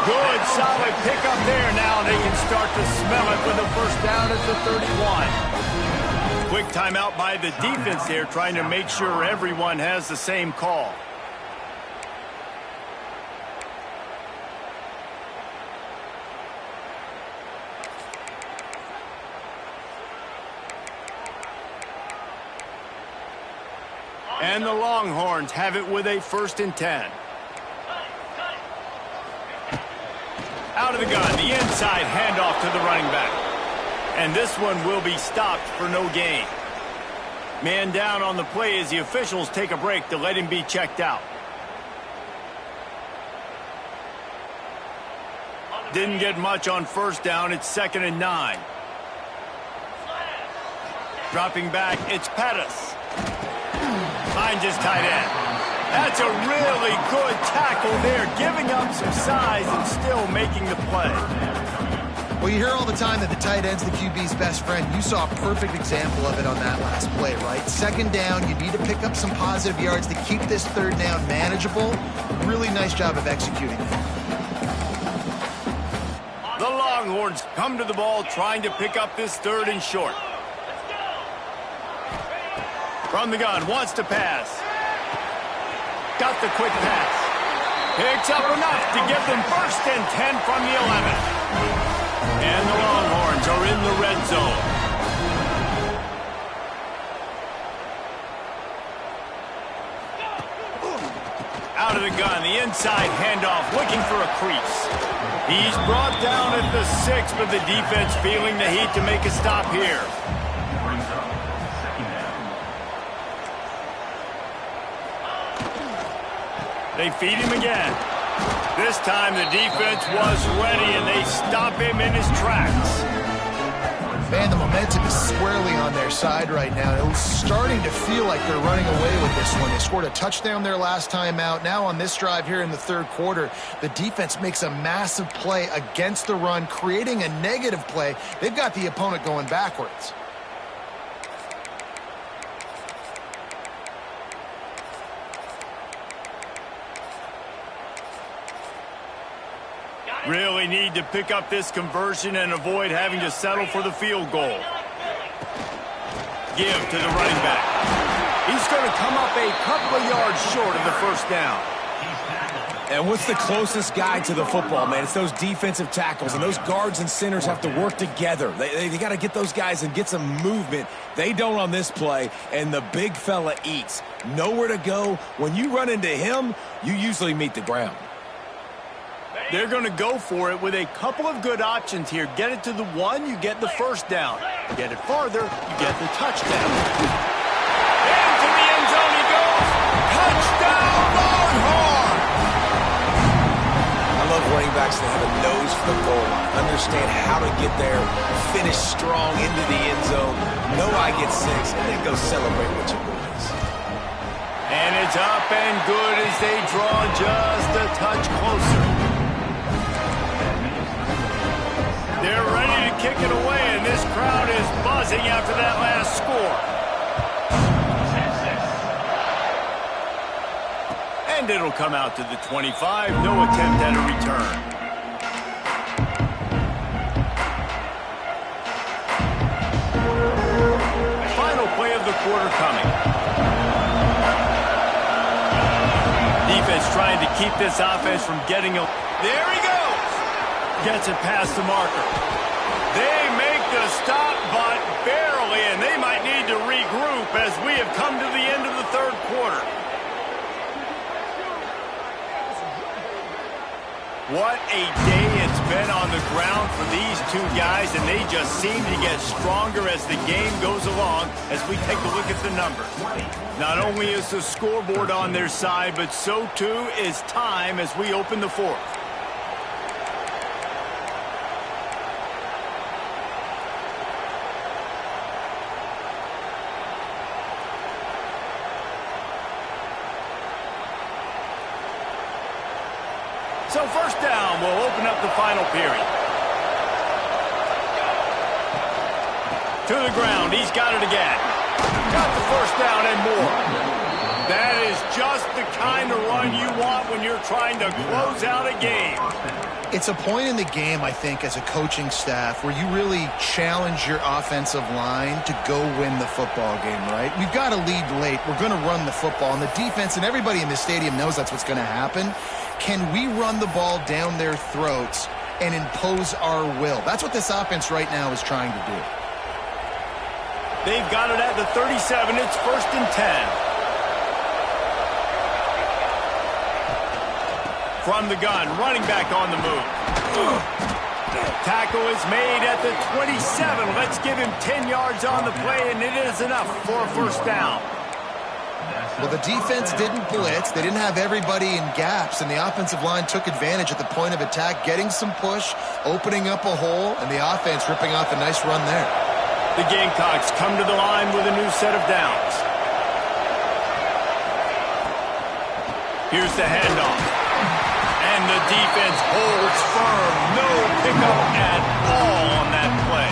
Good, solid pickup there. Now they can start to smell it with a first down at the 31. Quick timeout by the defense there, trying to make sure everyone has the same call. And the Longhorns have it with a 1st and 10. Out of the gun, the inside handoff to the running back. And this one will be stopped for no gain. Man down on the play as the officials take a break to let him be checked out. Didn't get much on first down. It's 2nd and 9. Dropping back, it's Pettis. Finds his tight end. That's a really good tackle there, giving up some size and still making the play. Well, you hear all the time that the tight end's the QB's best friend. You saw a perfect example of it on that last play, right? 2nd down, you need to pick up some positive yards to keep this 3rd down manageable. Really nice job of executing it. The Longhorns come to the ball trying to pick up this third and short. From the gun, wants to pass. Got the quick pass. Picks up enough to give them 1st and 10 from the 11. And the Longhorns are in the red zone. Out of the gun, the inside handoff, looking for a crease. He's brought down at the 6, but the defense feeling the heat to make a stop here. They feed him again. This time the defense was ready, and they stop him in his tracks. Man, the momentum is squarely on their side right now. It was starting to feel like they're running away with this one. They scored a touchdown their last time out. Now on this drive here in the 3rd quarter, the defense makes a massive play against the run, creating a negative play. They've got the opponent going backwards. Really need to pick up this conversion and avoid having to settle for the field goal. Give to the running back. He's going to come up a couple of yards short of the 1st down. And what's the closest guy to the football, man? It's those defensive tackles, and those guards and centers have to work together. They got to get those guys and get some movement. They don't on this play, and the big fella eats. Nowhere to go. When you run into him, you usually meet the ground. They're going to go for it with a couple of good options here. Get it to the 1, you get the 1st down. Get it farther, you get the touchdown. Into the end zone he goes. Touchdown, Longhorn! I love running backs that have a nose for the goal line. Understand how to get there, finish strong into the end zone, know I get 6, and then go celebrate with your boys. And it's up and good as they draw just a touch closer. They're ready to kick it away, and this crowd is buzzing after that last score. And it'll come out to the 25. No attempt at a return. Final play of the quarter coming. Defense trying to keep this offense from getting a... There he goes! Gets it past the marker. They make the stop, but barely, and they might need to regroup as we have come to the end of the 3rd quarter. What a day it's been on the ground for these two guys, and they just seem to get stronger as the game goes along as we take a look at the numbers. Not only is the scoreboard on their side, but so too is time as we open the 4th. So 1st down will open up the final period. To the ground, he's got it again. Got the 1st down and more. That is just the kind of run you want when you're trying to close out a game. It's a point in the game, I think, as a coaching staff where you really challenge your offensive line to go win the football game, right? We've got to lead late. We're going to run the football, and the defense and everybody in the stadium knows that's what's going to happen. Can we run the ball down their throats and impose our will? That's what this offense right now is trying to do. They've got it at the 37. It's 1st and 10. From the gun, running back on the move. Tackle is made at the 27. Let's give him 10 yards on the play, and it is enough for a 1st down. Well, the defense didn't blitz. They didn't have everybody in gaps, and the offensive line took advantage at the point of attack, getting some push, opening up a hole, and the offense ripping off a nice run there. The Gamecocks come to the line with a new set of downs. Here's the handoff. And the defense holds firm. No pickup at all on that play.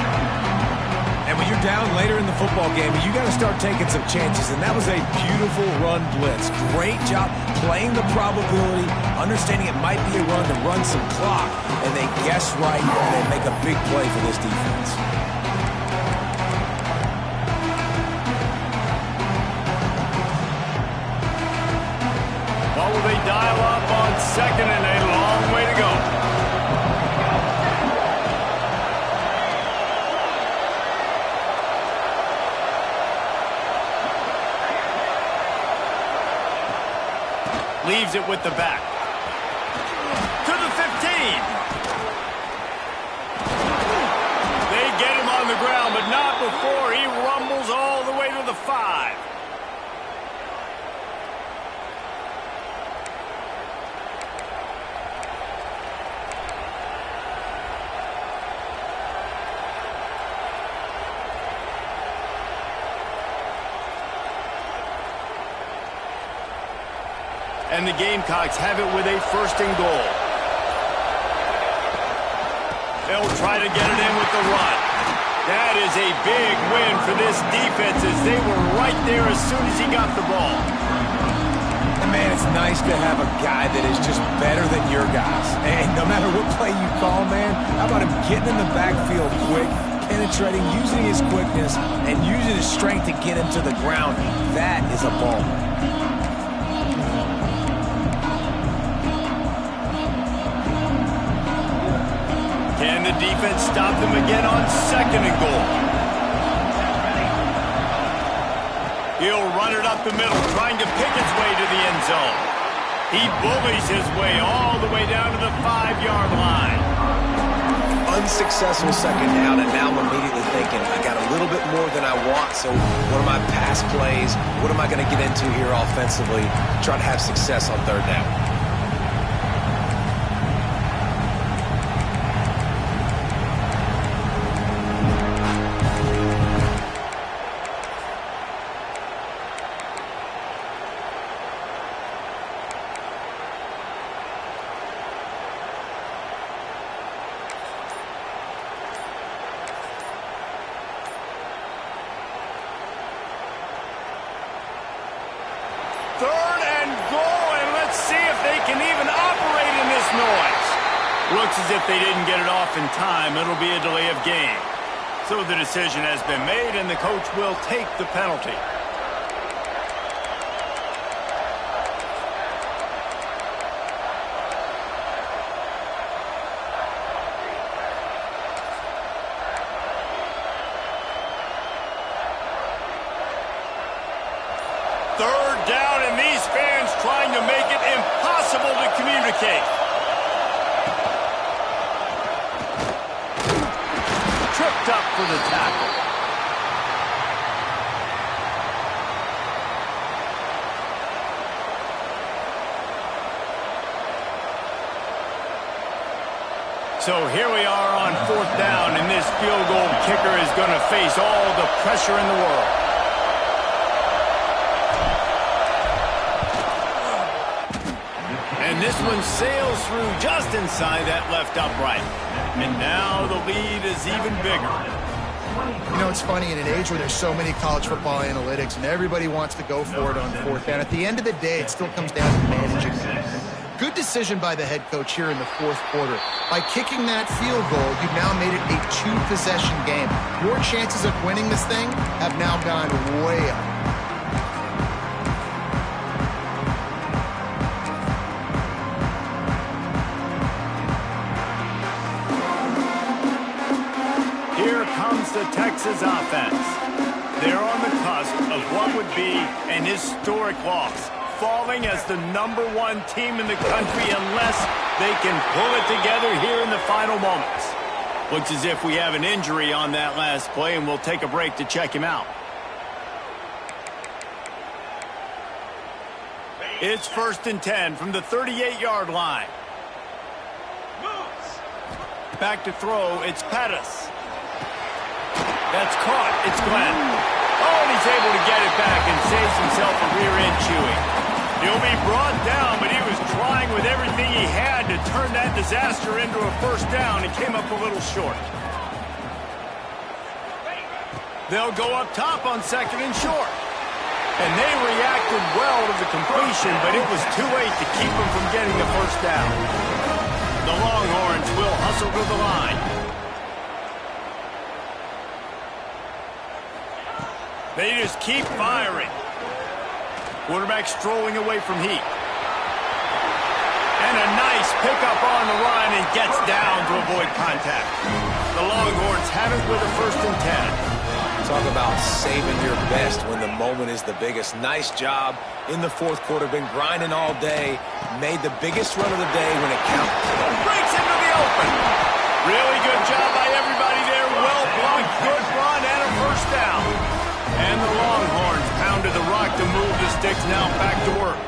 And when you're down later in the football game, you got to start taking some chances, and that was a beautiful run blitz. Great job playing the probability, understanding it might be a run to run some clock, and they guess right, and they make a big play for this defense. What will they dial up on second and a long way to go? Leaves it with the back. To the 15. They get him on the ground, but not before he rumbles all the way to the 5. And the Gamecocks have it with a 1st and goal. They'll try to get it in with the run. That is a big win for this defense as they were right there as soon as he got the ball. And man, it's nice to have a guy that is just better than your guys. And no matter what play you call, man, how about him getting in the backfield quick, penetrating, using his quickness, and using his strength to get him to the ground. That is a ball. Can the defense stop them again on 2nd and goal? He'll run it up the middle, trying to pick his way to the end zone. He bullies his way all the way down to the 5-yard line. Unsuccessful 2nd down, and now I'm immediately thinking, I got a little bit more than I want, so what are my pass plays? What am I going to get into here offensively? Try to have success on 3rd down. Looks as if they didn't get it off in time. It'll be a delay of game. So the decision has been made, and the coach will take the penalty. Third down, and these fans trying to make it impossible to communicate. Tripped up for the tackle. So here we are on 4th down, and this field goal kicker is going to face all the pressure in the world. And this one sails through just inside that left upright. And now the lead is even bigger. You know, it's funny, in an age where there's so many college football analytics and everybody wants to go for it on 4th down, at the end of the day, it still comes down to managing it. Good decision by the head coach here in the 4th quarter. By kicking that field goal, you've now made it a 2-possession game. Your chances of winning this thing have now gone way up. The Texas offense. They're on the cusp of what would be an historic loss, falling as the #1 team in the country unless they can pull it together here in the final moments. Looks as if we have an injury on that last play, and we'll take a break to check him out. It's 1st and 10 from the 38-yard line. Back to throw, it's Pettis. That's caught. It's Glenn. Oh, and he's able to get it back and saves himself a rear end chewing. He'll be brought down, but he was trying with everything he had to turn that disaster into a 1st down and came up a little short. They'll go up top on 2nd and short. And they reacted well to the completion, but it was too late to keep them from getting the first down. The Longhorns will hustle to the line. They just keep firing. Quarterback strolling away from heat. And a nice pickup on the run and gets down to avoid contact. The Longhorns have it with a 1st and 10. Talk about saving your best when the moment is the biggest. Nice job in the 4th quarter. Been grinding all day. Made the biggest run of the day when it counts. Breaks into the open. Really good job by everybody there. Well blocked. Good run and a 1st down. And the Longhorns pounded the rock to move the sticks. Now back to work.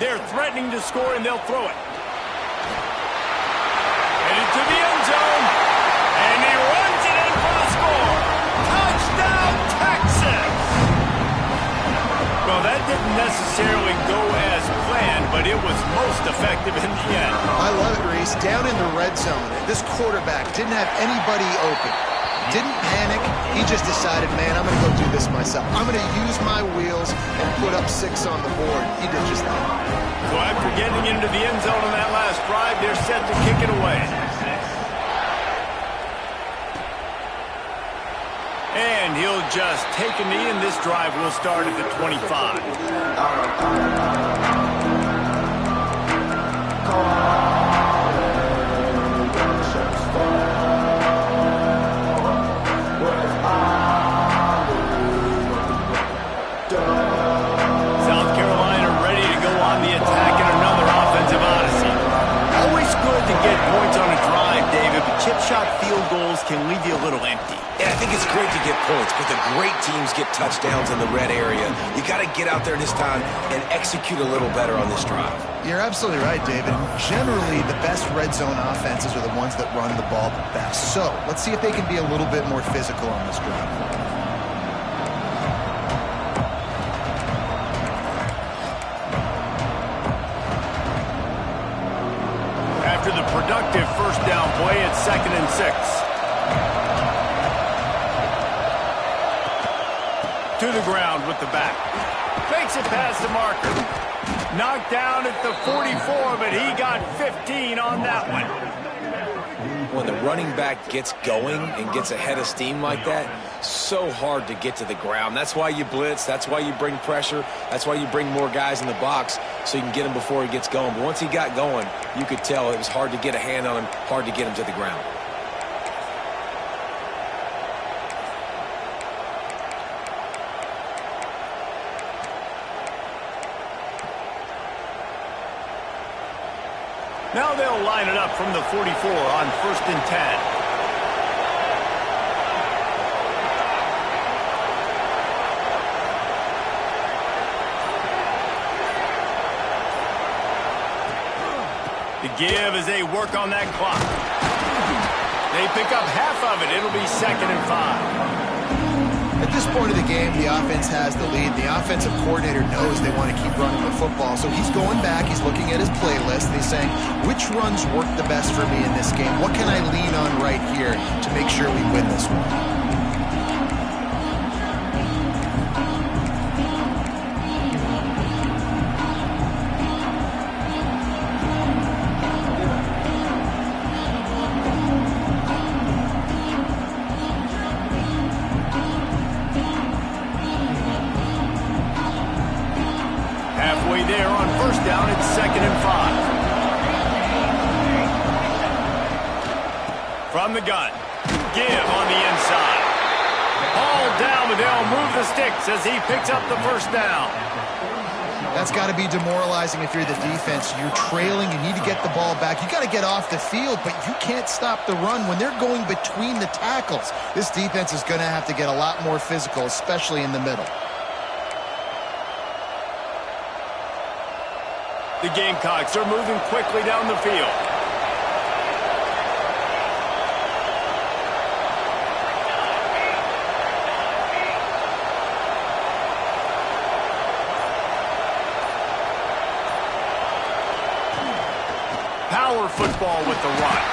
They're threatening to score, and they'll throw it. Headed to the end zone. And he runs it in for the score. Touchdown, Texas! Well, that didn't necessarily go as planned, but it was most effective in the end. I love it, Reese. Down in the red zone, this quarterback didn't have anybody open. Didn't panic. He just decided, man, I'm going to go do this myself. I'm going to use my wheels and put up 6 on the board. He did just that. So after getting into the end zone on that last drive, they're set to kick it away. And he'll just take a knee, and this drive will start at the 25. South Carolina ready to go on the attack in another offensive odyssey. Always good to get points on a drive, David, but chip shot field goals can leave you a little empty. Yeah, I think it's great to get points, but the great teams get touchdowns in the red area. You got to get out there this time and execute a little better on this drive. You're absolutely right, David. Generally, the best red zone offenses are the ones that run the ball the best. So let's see if they can be a little bit more physical on this drive. After the productive 1st down play, it's 2nd and 6. To the ground with the back. Fakes it past the marker. Knocked down at the 44, but he got 15 on that one. When the running back gets going and gets ahead of steam like that, so hard to get to the ground. That's why you blitz. That's why you bring pressure. That's why you bring more guys in the box so you can get him before he gets going. But once he got going, you could tell it was hard to get a hand on him, hard to get him to the ground. Now they'll line it up from the 44 on 1st and 10. The give as they work on that clock. They pick up half of it. It'll be 2nd and 5. At this point of the game, the offense has the lead. The offensive coordinator knows they want to keep running the football. So he's going back, he's looking at his playlist, and he's saying, which runs work the best for me in this game? What can I lean on right here to make sure we win this one? Halfway there on 1st down, it's 2nd and 5. From the gun, give on the inside. Hauled down, but they'll move the sticks as he picks up the 1st down. That's got to be demoralizing if you're the defense. You're trailing, you need to get the ball back. You got to get off the field, but you can't stop the run when they're going between the tackles. This defense is going to have to get a lot more physical, especially in the middle. The Gamecocks are moving quickly down the field. Power football with the run.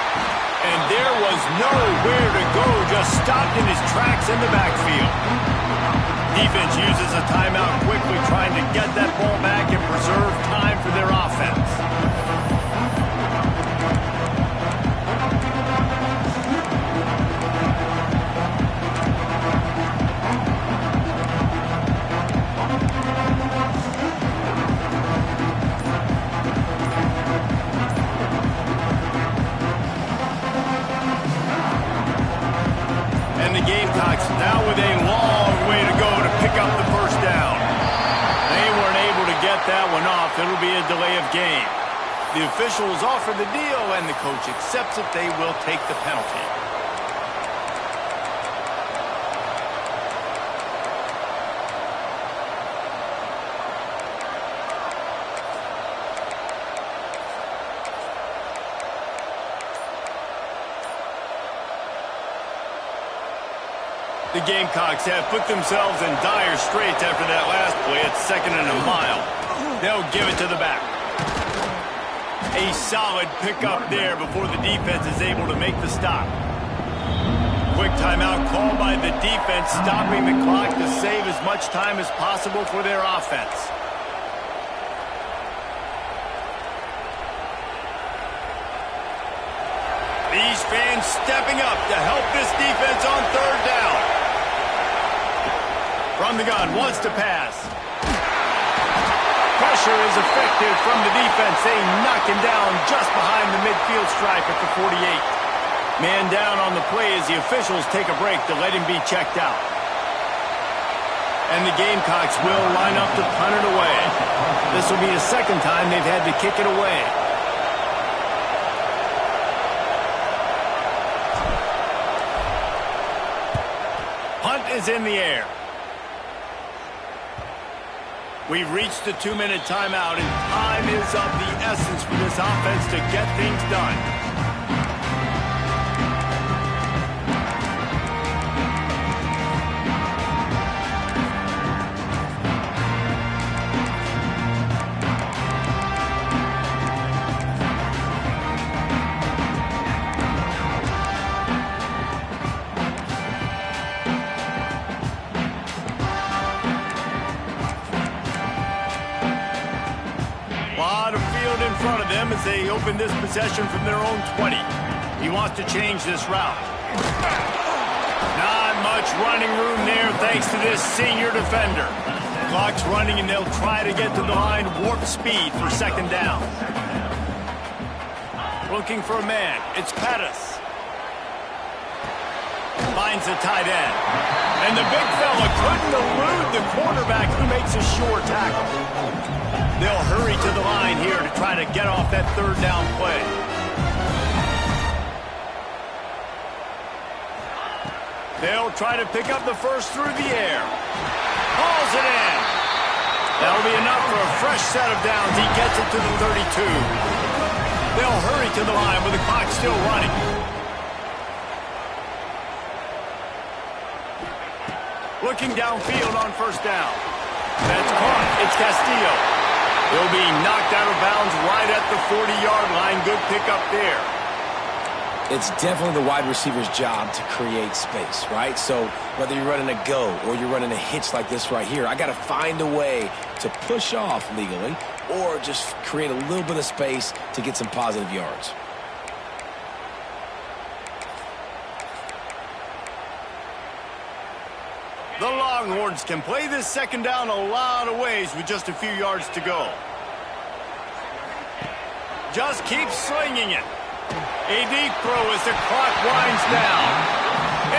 And there was nowhere to go, just stopped in his tracks in the backfield. Defense uses a timeout quickly, trying to get that ball back and preserve time for their offense. And the Gamecocks now with a long way to go to pick up the first down. They weren't able to get that one off. It'll be a delay of game. The officials offer the deal, and the coach accepts it. They will take the penalty. The Gamecocks have put themselves in dire straits after that last play. It's 2nd and a mile. They'll give it to the back. A solid pickup there before the defense is able to make the stop. Quick timeout called by the defense, stopping the clock to save as much time as possible for their offense. These fans stepping up to help this defense on 3rd down. From the gun, wants to pass. Pressure is effective from the defense. They knock him down just behind the midfield stripe at the 48. Man down on the play as the officials take a break to let him be checked out. And the Gamecocks will line up to punt it away. This will be the 2nd time they've had to kick it away. Punt is in the air. We've reached the 2-minute timeout, and time is of the essence for this offense to get things done. In front of them as they open this possession from their own 20. He wants to change this route. Not much running room there thanks to this senior defender. Clock's running and they'll try to get to the line warp speed for 2nd down. Looking for a man. It's Pettis. Finds the tight end. And the big fella couldn't elude the quarterback who makes a sure tackle. They'll hurry to the line here to try to get off that 3rd down play. They'll try to pick up the first through the air. Hauls it in. That'll be enough for a fresh set of downs. He gets it to the 32. They'll hurry to the line with the clock still running. Looking downfield on 1st down. That's caught. It's Castillo. He'll be knocked out of bounds right at the 40-yard line. Good pickup there. It's definitely the wide receiver's job to create space, right? So whether you're running a go or you're running a hitch like this right here, I got to find a way to push off legally or just create a little bit of space to get some positive yards. The Longhorns can play this 2nd down a lot of ways with just a few yards to go. Just keep slinging it. A deep throw as the clock winds down.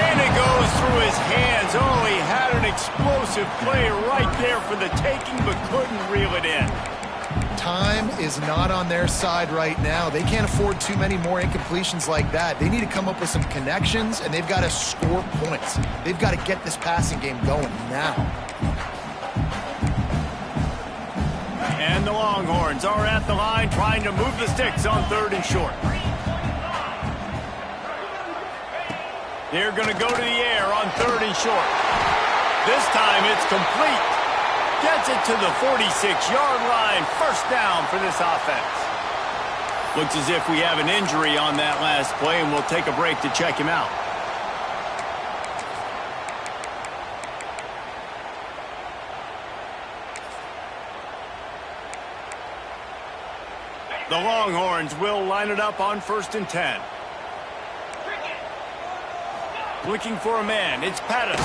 And it goes through his hands. Oh, he had an explosive play right there for the taking, but couldn't reel it in. Time is not on their side right now. They can't afford too many more incompletions like that. They need to come up with some connections, and they've got to score points. They've got to get this passing game going now. And the Longhorns are at the line trying to move the sticks on 3rd and short. They're going to go to the air on 3rd and short. This time it's complete. Gets it to the 46-yard line. 1st down for this offense. Looks as if we have an injury on that last play, and we'll take a break to check him out. The Longhorns will line it up on 1st and 10. Looking for a man. It's Pattis.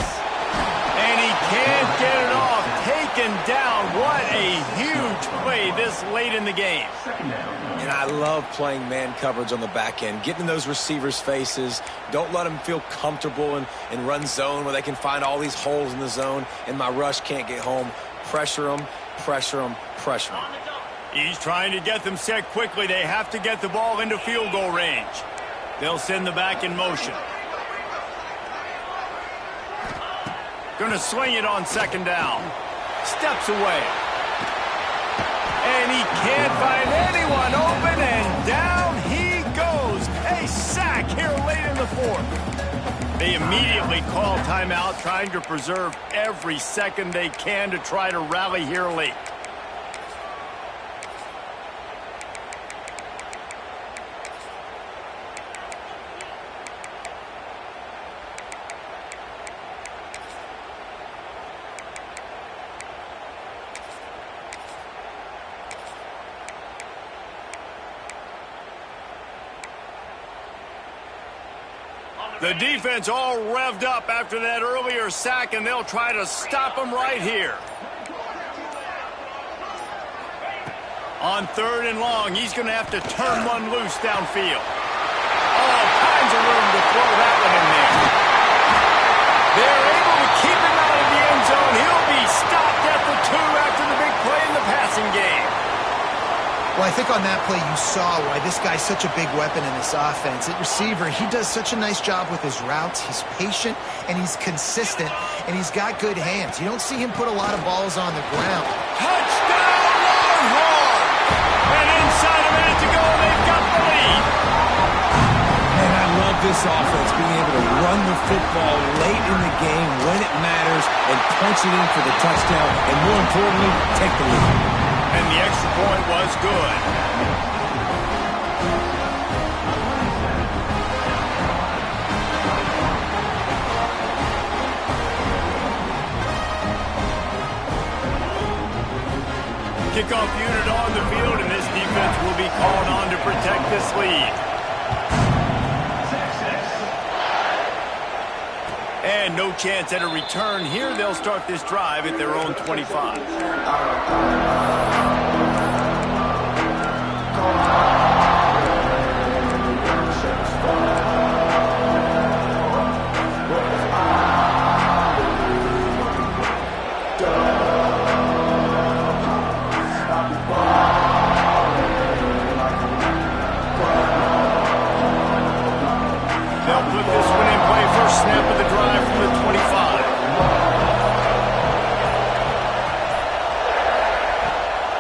And he can't get it off. Taken down. What a huge play this late in the game. And I love playing man coverage on the back end. Getting in those receivers' faces. Don't let them feel comfortable and run zone where they can find all these holes in the zone and my rush can't get home. Pressure them, pressure them, pressure them. He's trying to get them set quickly. They have to get the ball into field goal range. They'll send the back in motion. Going to sling it on 2nd down. Steps away. And he can't find anyone open, and down he goes. A sack here late in the 4th. They immediately call timeout, trying to preserve every second they can to try to rally here late. The defense all revved up after that earlier sack, and they'll try to stop him right here. On 3rd and long, he's going to have to turn one loose downfield. All kinds of room to throw that one in there. They're able to keep him out of the end zone. He'll be stopped at the 2 after the big play in the passing game. Well, I think on that play you saw why this guy's such a big weapon in this offense. At receiver, he does such a nice job with his routes. He's patient, and he's consistent, and he's got good hands. You don't see him put a lot of balls on the ground. Touchdown, Longhorn! And inside a minute to go, they've got the lead. And I love this offense, being able to run the football late in the game when it matters and punch it in for the touchdown, and more importantly, take the lead. And the extra point was good. Kickoff unit on the field, and this defense will be called on to protect this lead. And no chance at a return here. They'll start this drive at their own 25. They'll put this one in play. First snap of the drive from the 25.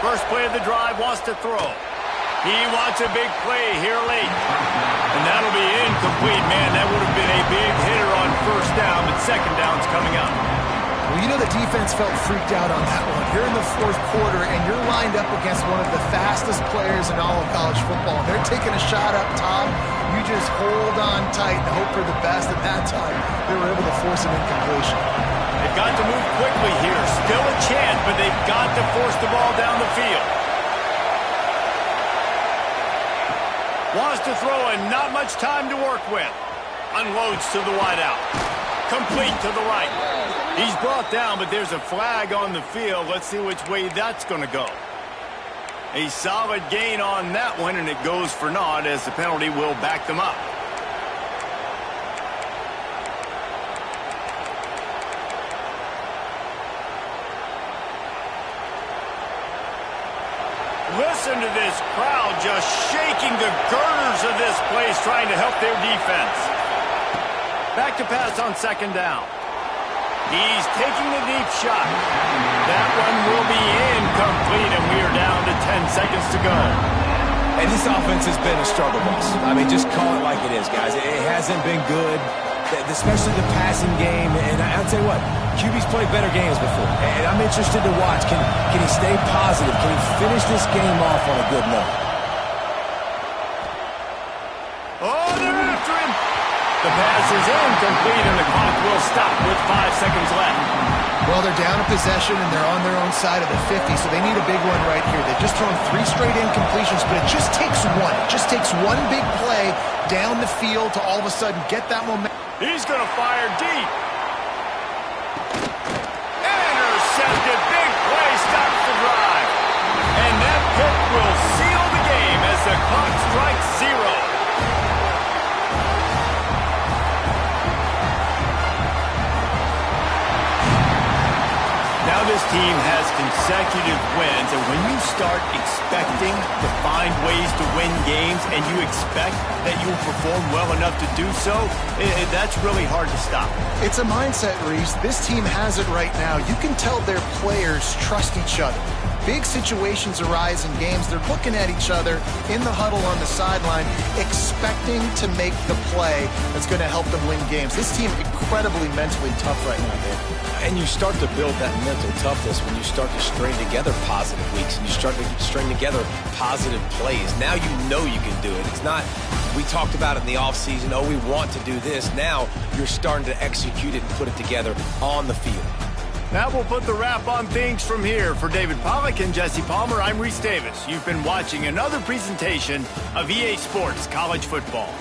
First play of the drive, wants to throw. He wants a big play here late. And that'll be incomplete. Man, that would have been a big hitter on 1st down, but 2nd down's coming up. Well, you know the defense felt freaked out on that one. You're in the 4th quarter, and you're lined up against one of the fastest players in all of college football. And they're taking a shot up top. You just hold on tight and hope for the best. At that time, they were able to force an incompletion. They've got to move quickly here. Still a chance, but they've got to force the ball down the field. Wants to throw and not much time to work with. Unloads to the wideout. Complete to the right. He's brought down, but there's a flag on the field. Let's see which way that's going to go. A solid gain on that one, and it goes for naught as the penalty will back them up. Listen to this crowd just shaking the girders of this place, trying to help their defense. Back to pass on 2nd down. He's taking the deep shot. That one will be incomplete, and we are down to 10 seconds to go. And this offense has been a struggle bus. I mean, just call it like it is, guys. It hasn't been good, especially the passing game. And I'll tell you what, QB's played better games before. And I'm interested to watch. Can he stay positive? Can he finish this game off on a good note? The pass is incomplete, and the clock will stop with 5 seconds left. Well, they're down a possession, and they're on their own side of the 50, so they need a big one right here. They've just thrown 3 straight incompletions, but it just takes one. It just takes one big play down the field to all of a sudden get that momentum. He's going to fire deep. Intercepted. Big play stops the drive. And that pick will seal the game as the clock strikes 0. Now this team has consecutive wins, and when you start expecting to find ways to win games and you expect that you will perform well enough to do so, that's really hard to stop. It's a mindset, Reese. This team has it right now. You can tell their players trust each other. Big situations arise in games. They're looking at each other in the huddle on the sideline, expecting to make the play that's going to help them win games. This team incredibly mentally tough right now, Dave. And you start to build that mental toughness when you start to string together positive weeks and you start to string together positive plays. Now you know you can do it. It's not, we talked about it in the offseason, oh, we want to do this. Now you're starting to execute it and put it together on the field. That will put the wrap on things from here. For David Pollack and Jesse Palmer, I'm Reese Davis. You've been watching another presentation of EA Sports College Football.